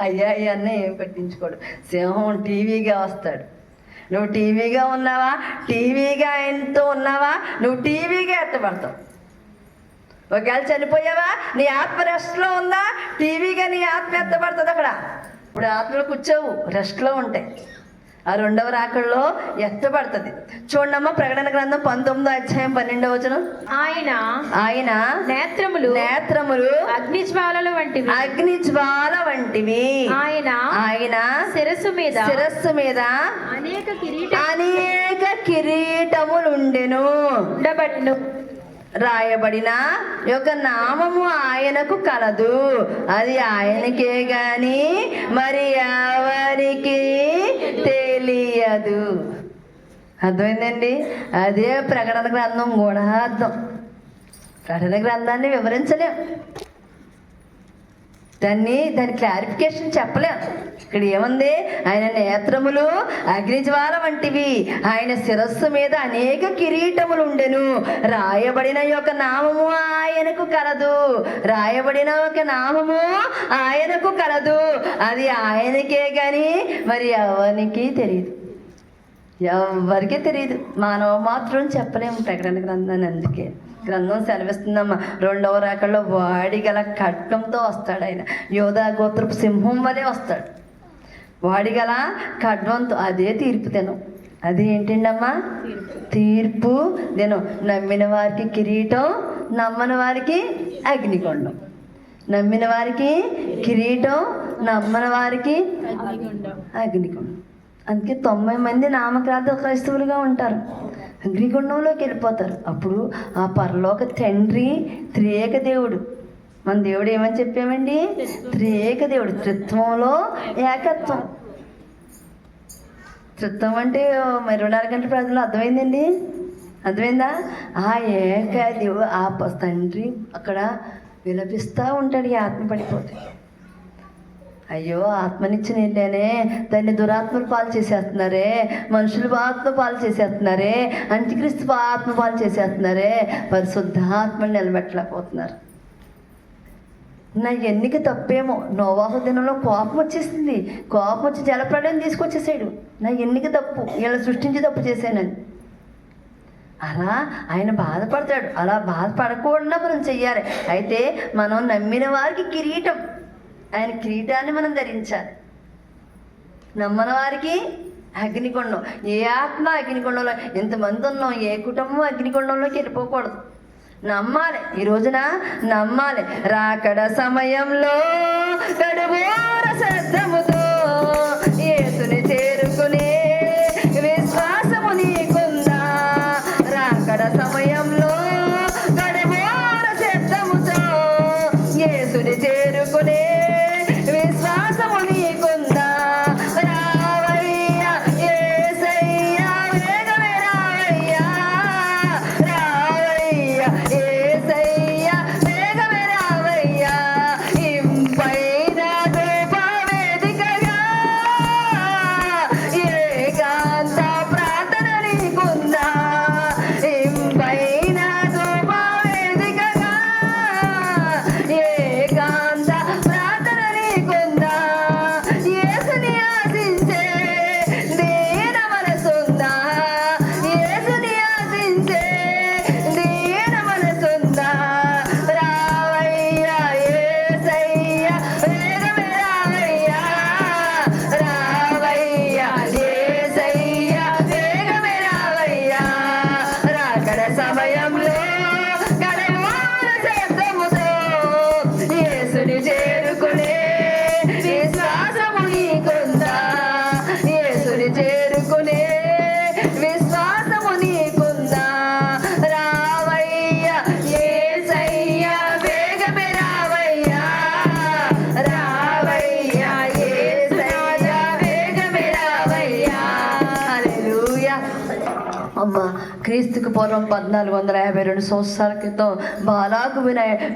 అయ్యా అన్న ఏం పట్టించుకోడు. సింహం టీవీగా వస్తాడు. నువ్వు టీవీగా ఉన్నావా? టీవీగా ఎంతో ఉన్నావా? నువ్వు టీవీగా ఎత్తపడతావు. ఒకవేళ చనిపోయావా? నీ ఆత్మ రెస్ట్లో ఉందా? టీవీగా నీ ఆత్మ ఎత్తపడుతుంది. అక్కడ ఇప్పుడు ఆత్మలో కూర్చోవు, రెస్ట్లో ఉంటాయి. ఆ రెండవ రాకడలో ఎత్తపడుతుంది. చూడమ్మా, ప్రకటన గ్రంథం 19వ అధ్యాయం 12వ వచనం. ఆయన నేత్రములు అగ్నిజ్వాలల వంటివి. ఆయన శిరస్సు మీద అనేక కిరీటములుండెను. రాయబడిన యొక్క నామము ఆయనకు కలదు. అది ఆయనకే గాని మరి ఎవరికి తెలియదు. అర్థమైందండి? అదే ప్రకటన గ్రంథం కూడా అర్థం. ప్రకటన గ్రంథాన్ని వివరించలేం, దాని క్లారిఫికేషన్ చెప్పలేం. ఇక్కడ ఏముంది? ఆయన నేత్రములు అగ్నిజ్వాల వంటివి, ఆయన శిరస్సు మీద అనేక కిరీటములు ఉండెను. రాయబడిన యొక్క నామము ఆయనకు కలదు. రాయబడిన ఒక నామము ఆయనకు కలదు. అది ఆయనకే గాని మరి ఎవరికి తెలియదు. ఎవరికీ తెలియదు. మానవ మాత్రం చెప్పలేము ప్రకటన గ్రంథాన్ని. అందుకే గ్రంథం సెలవిస్తుందమ్మా, రెండవ రాకడలో వాడి గల ఖడ్గంతో వస్తాడు ఆయన. యోధా గోత్రపు సింహం వలె వస్తాడు. వాడి గల ఖడ్గంతో. అదే తీర్పు దినం. అది ఏంటండి అమ్మా? తీర్పు దినం. నమ్మిన వారికి కిరీటం, నమ్మని వారికి అగ్నిగుండం. నమ్మిన వారికి కిరీటం, నమ్మని వారికి అగ్నిగుండం. అందుకే 90 మంది నామకార్థ క్రైస్తవులుగా ఉంటారు, అగ్నిగుండంలోకి వెళ్ళిపోతారు. అప్పుడు ఆ పరలోక తండ్రి త్రియేక దేవుడు. మన దేవుడు ఏమని చెప్పామండి? త్రియేక దేవుడు. త్రిత్వంలో ఏకత్వం. త్రిత్వం అంటే 24 గంటల ప్రజలు అర్థమైందండి? అర్థమైందా? ఆ ఏక దేవుడు, ఆ తండ్రి అక్కడ విలపిస్తూ ఉంటాడు. ఈ ఆత్మ పడిపోతే, అయ్యో ఆత్మనిచ్చిన వెళ్ళానే, దాన్ని దురాత్మలు పాలు చేసేస్తున్నారే, మనుషులు ఆత్మ పాలు చేసేస్తున్నారే, అంత్యక్రీస్తు ఆత్మ పాలు చేసేస్తున్నారే, పరిశుద్ధాత్మని నిలబెట్టలేకపోతున్నారు. నా ఎన్నిక తప్పేమో. నోవాహు దినంలో కోపం వచ్చేసింది. కోపం వచ్చి జలప్రళయం తీసుకొచ్చేసాడు. నా ఎన్నిక తప్పు, వీళ్ళని సృష్టించి తప్పు చేశానని. అలా ఆయన బాధపడతాడు. అలా బాధపడకుండా మనం చెయ్యాలి. అయితే మనం నమ్మిన వారికి కిరీటం, ఆయన కిరీటాన్ని మనం ధరించాలి. నమ్మని వారికి అగ్నిగుండం. ఏ ఆత్మ అగ్నిగుండంలో, ఎంతమంది ఉన్నాం, ఏ కుటుంబం అగ్నిగుండంలోకి వెళ్ళిపోకూడదు. నమ్మాలి. ఈ రోజున నమ్మాలి. రాకడ సమయంలో గడుబోర శబ్దముతో యేసుని చేరుకునే విశ్వాసము నీకుందా? రాకడ సమయంలో గడుబోర శబ్దముతో యేసుని చేరుకునే విశ్వాసము నీకుందా? రావయ్యా యేసయ్యా, వేగమే రావయ్యా, రావయ్యా యేసయ్యా, వేగమే రావయ్యా. ఇంపైన ధూపవేదిక అమ్మ క్రీస్తుకు పూర్వం 1452 సంవత్సరాల క్రితం బాలాకు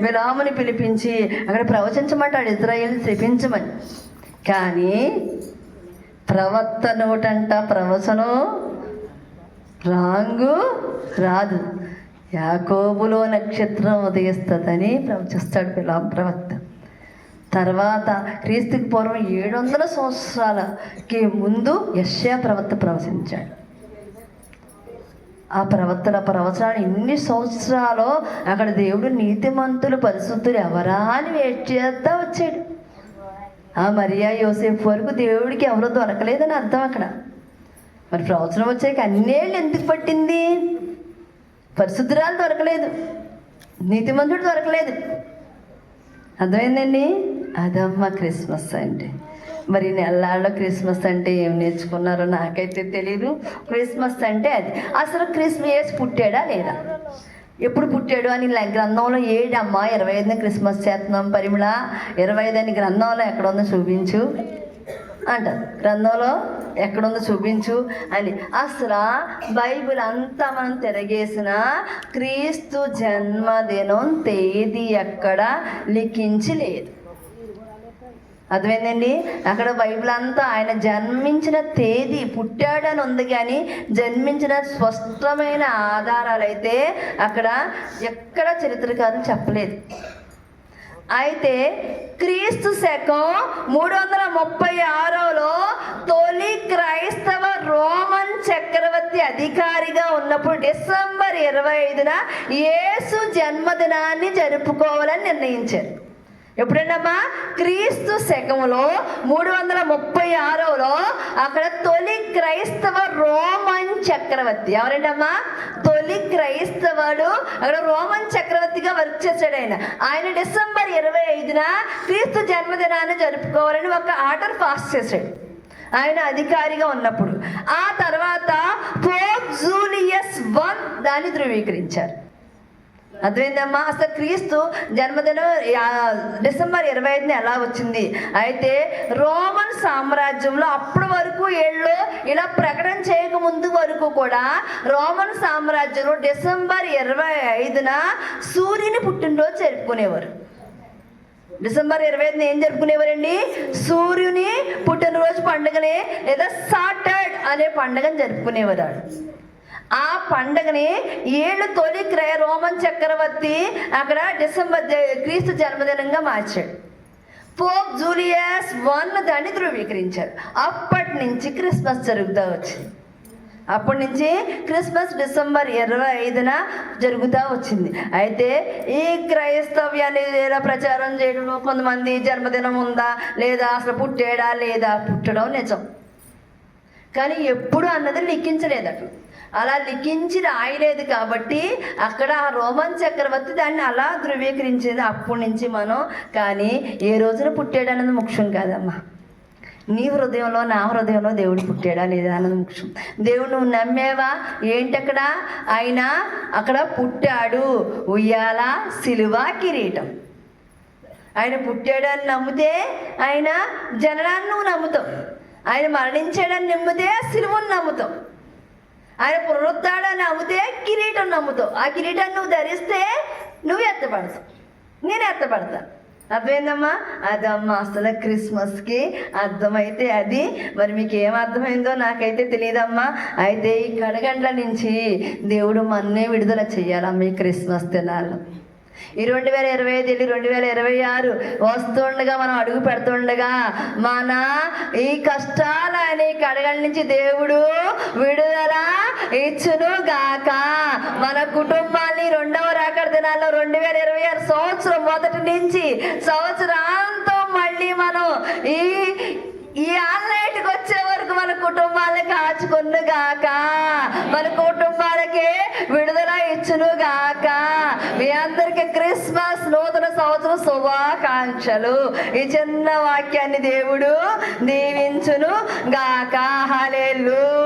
బిలాముని పిలిపించి అక్కడ ప్రవచించమంటాడు, ఇజ్రాయేల్ త్రిపించమని. కానీ ప్రవక్త నోటంట ప్రవచనం రాంగు రాదు. యాకోబులో నక్షత్రం ఉదయిస్తుందని ప్రవచిస్తాడు బిలాం ప్రవక్త. తర్వాత క్రీస్తుకి పూర్వం 700 సంవత్సరాలకి ముందు యెషయా ప్రవక్త ప్రవచించాడు. ఆ ప్రవచనాలు ఎన్ని సంవత్సరాలు అక్కడ దేవుడు నీతిమంతులు పరిశుద్ధులు ఎవరా అని వెయిట్ చేస్తా వచ్చాడు. ఆ మరియా యోసేపు వరకు దేవుడికి ఎవరో దొరకలేదని అర్థం అక్కడ. మరి ప్రవచనం వచ్చాక అన్నేళ్ళు ఎందుకు పట్టింది? పరిశుద్ధురాలు దొరకలేదు, నీతిమంతుడు దొరకలేదు. అర్థమైందండి? అదమ్మా క్రిస్మస్ అంటే. మరి నెల్లాళ్ళలో క్రిస్మస్ అంటే ఏం నేర్చుకున్నారో నాకైతే తెలీదు. క్రిస్మస్ అంటే అది. అసలు క్రిస్మస్ పుట్టాడా లేదా, ఎప్పుడు పుట్టాడు అని గ్రంథంలో ఏడమ్మా 25న క్రిస్మస్ చేస్తున్నాం పరిమళ, 25 అని గ్రంథంలో ఎక్కడుందో చూపించు అంటారు. గ్రంథంలో ఎక్కడుందో చూపించు అని. అసలు బైబిల్ అంతా మనం తిరగేసిన క్రీస్తు జన్మదినం తేదీ ఎక్కడ లిఖించి లేదు. అర్థమైందండి? అక్కడ బైబిల్ అంతా ఆయన జన్మించిన తేదీ పుట్టాడని ఉంది, కానీ జన్మించిన స్పష్టమైన ఆధారాలు అయితే అక్కడ ఎక్కడ చరిత్రకారులు చెప్పలేదు. అయితే క్రీస్తు శకం 336లో తొలి క్రైస్తవ రోమన్ చక్రవర్తి అధికారిగా ఉన్నప్పుడు డిసెంబర్ 25న యేసు జన్మదినాన్ని జరుపుకోవాలని నిర్ణయించారు. ఎప్పుడేనమ్మా? క్రీస్తు శకంలో 336లో అక్కడ తొలి క్రైస్తవ రోమన్ చక్రవర్తి ఎవరంటమ్మా? తొలి క్రైస్తవుడు అక్కడ రోమన్ చక్రవర్తిగా వర్క్ చేశాడు. ఆయన డిసెంబర్ 25న క్రీస్తు జన్మదినాన్ని జరుపుకోవాలని ఒక ఆర్డర్ పాస్ చేశాడు ఆయన అధికారిగా ఉన్నప్పుడు. ఆ తర్వాత పోప్ జూలియస్ I దాన్ని ధృవీకరించారు. అదేంటమ్మా? అసలు క్రీస్తు జన్మదినం డిసెంబర్ 25న ఎలా వచ్చింది? అయితే రోమన్ సామ్రాజ్యంలో అప్పటి వరకు ఏళ్ళు ఇలా ప్రకటన చేయకముందు వరకు కూడా రోమన్ సామ్రాజ్యంలో డిసెంబర్ 25న సూర్యుని పుట్టినరోజు జరుపుకునేవారు. డిసెంబర్ 25న ఏం జరుపుకునేవారండి? సూర్యుని పుట్టినరోజు పండుగని లేదా సాటర్డ్ అనే పండుగను జరుపుకునేవారు. ఆ పండగని తొలి రోమన్ చక్రవర్తి అక్కడ క్రీస్తు జన్మదినంగా మార్చాడు. పోప్ జూలియస్ I దాన్ని ధృవీకరించాడు. అప్పటి నుంచి క్రిస్మస్ జరుగుతూ వచ్చింది. అప్పటి నుంచి క్రిస్మస్ డిసెంబర్ 25న జరుగుతూ వచ్చింది. అయితే ఈ క్రైస్తవ్యాన్ని లేదా ప్రచారం చేయడంలో కొంతమంది జన్మదినం ఉందా లేదా, అసలు పుట్టాడా లేదా, పుట్టడం నిజం, కానీ ఎప్పుడు అన్నది లిఖించలేదట. అలా లిఖించి రాయలేదు కాబట్టి అక్కడ ఆ రోమన్ చక్రవర్తి దాన్ని అలా ధృవీకరించేది. అప్పటి నుంచి మనం కానీ ఏ రోజున పుట్టాడన్నది ముఖ్యం కాదమ్మా. నీ హృదయంలో నా హృదయంలో దేవుడు పుట్టాడా లేదా అన్నది ముఖ్యం. దేవుడు నువ్వు నమ్మేవా ఏంటి? అక్కడ ఆయన అక్కడ పుట్టాడు, ఉయ్యాల, సిలువ, కిరీటం. ఆయన పుట్టాడని నమ్మితే ఆయన జననాన్ని నువ్వు నమ్ముతావు. ఆయన మరణించాడని నమ్మితే సిలువను నమ్ముతావు. ఆయన పునరుద్ధాడని నమ్మితే కిరీటం నమ్ముతావు. ఆ కిరీటాన్ని నువ్వు ధరిస్తే నువ్వు ఎత్తపడతావు, నేను ఎత్తపడతాను. అర్థమైందమ్మా? అదమ్మా అసలు క్రిస్మస్కి అర్థమైతే అది. మరి మీకు ఏం అర్థమైందో నాకైతే తెలియదమ్మా. అయితే ఈ కడగండ్ల నుంచి దేవుడు మన్నే విడుదల చేయాలమ్మా ఈ క్రిస్మస్ దినాల్లో. ఈ 2025 2026 వస్తుండగా మనం అడుగు పెడుతుండగా మన ఈ కష్టాలని కడగల నుంచి దేవుడు విడుదల ఇచ్చును గాక. మన కుటుంబాన్ని 2వ రాకడ దినాల్లో 2026 సంవత్సరం మొదటి నుంచి సంవత్సరాంతం మళ్ళీ మనం ఈ ఆన్లైన్కి వచ్చే వరకు మన కుటుంబాలను కాచుకును గాక, మన కుటుంబాలకి విడుదల ఇచ్చును గాక. మీ అందరికి క్రిస్మస్ నూతన సంవత్సరం శుభాకాంక్షలు. ఈ చిన్న వాక్యాన్ని దేవుడు దీవించును గాక. హల్లెలూయా.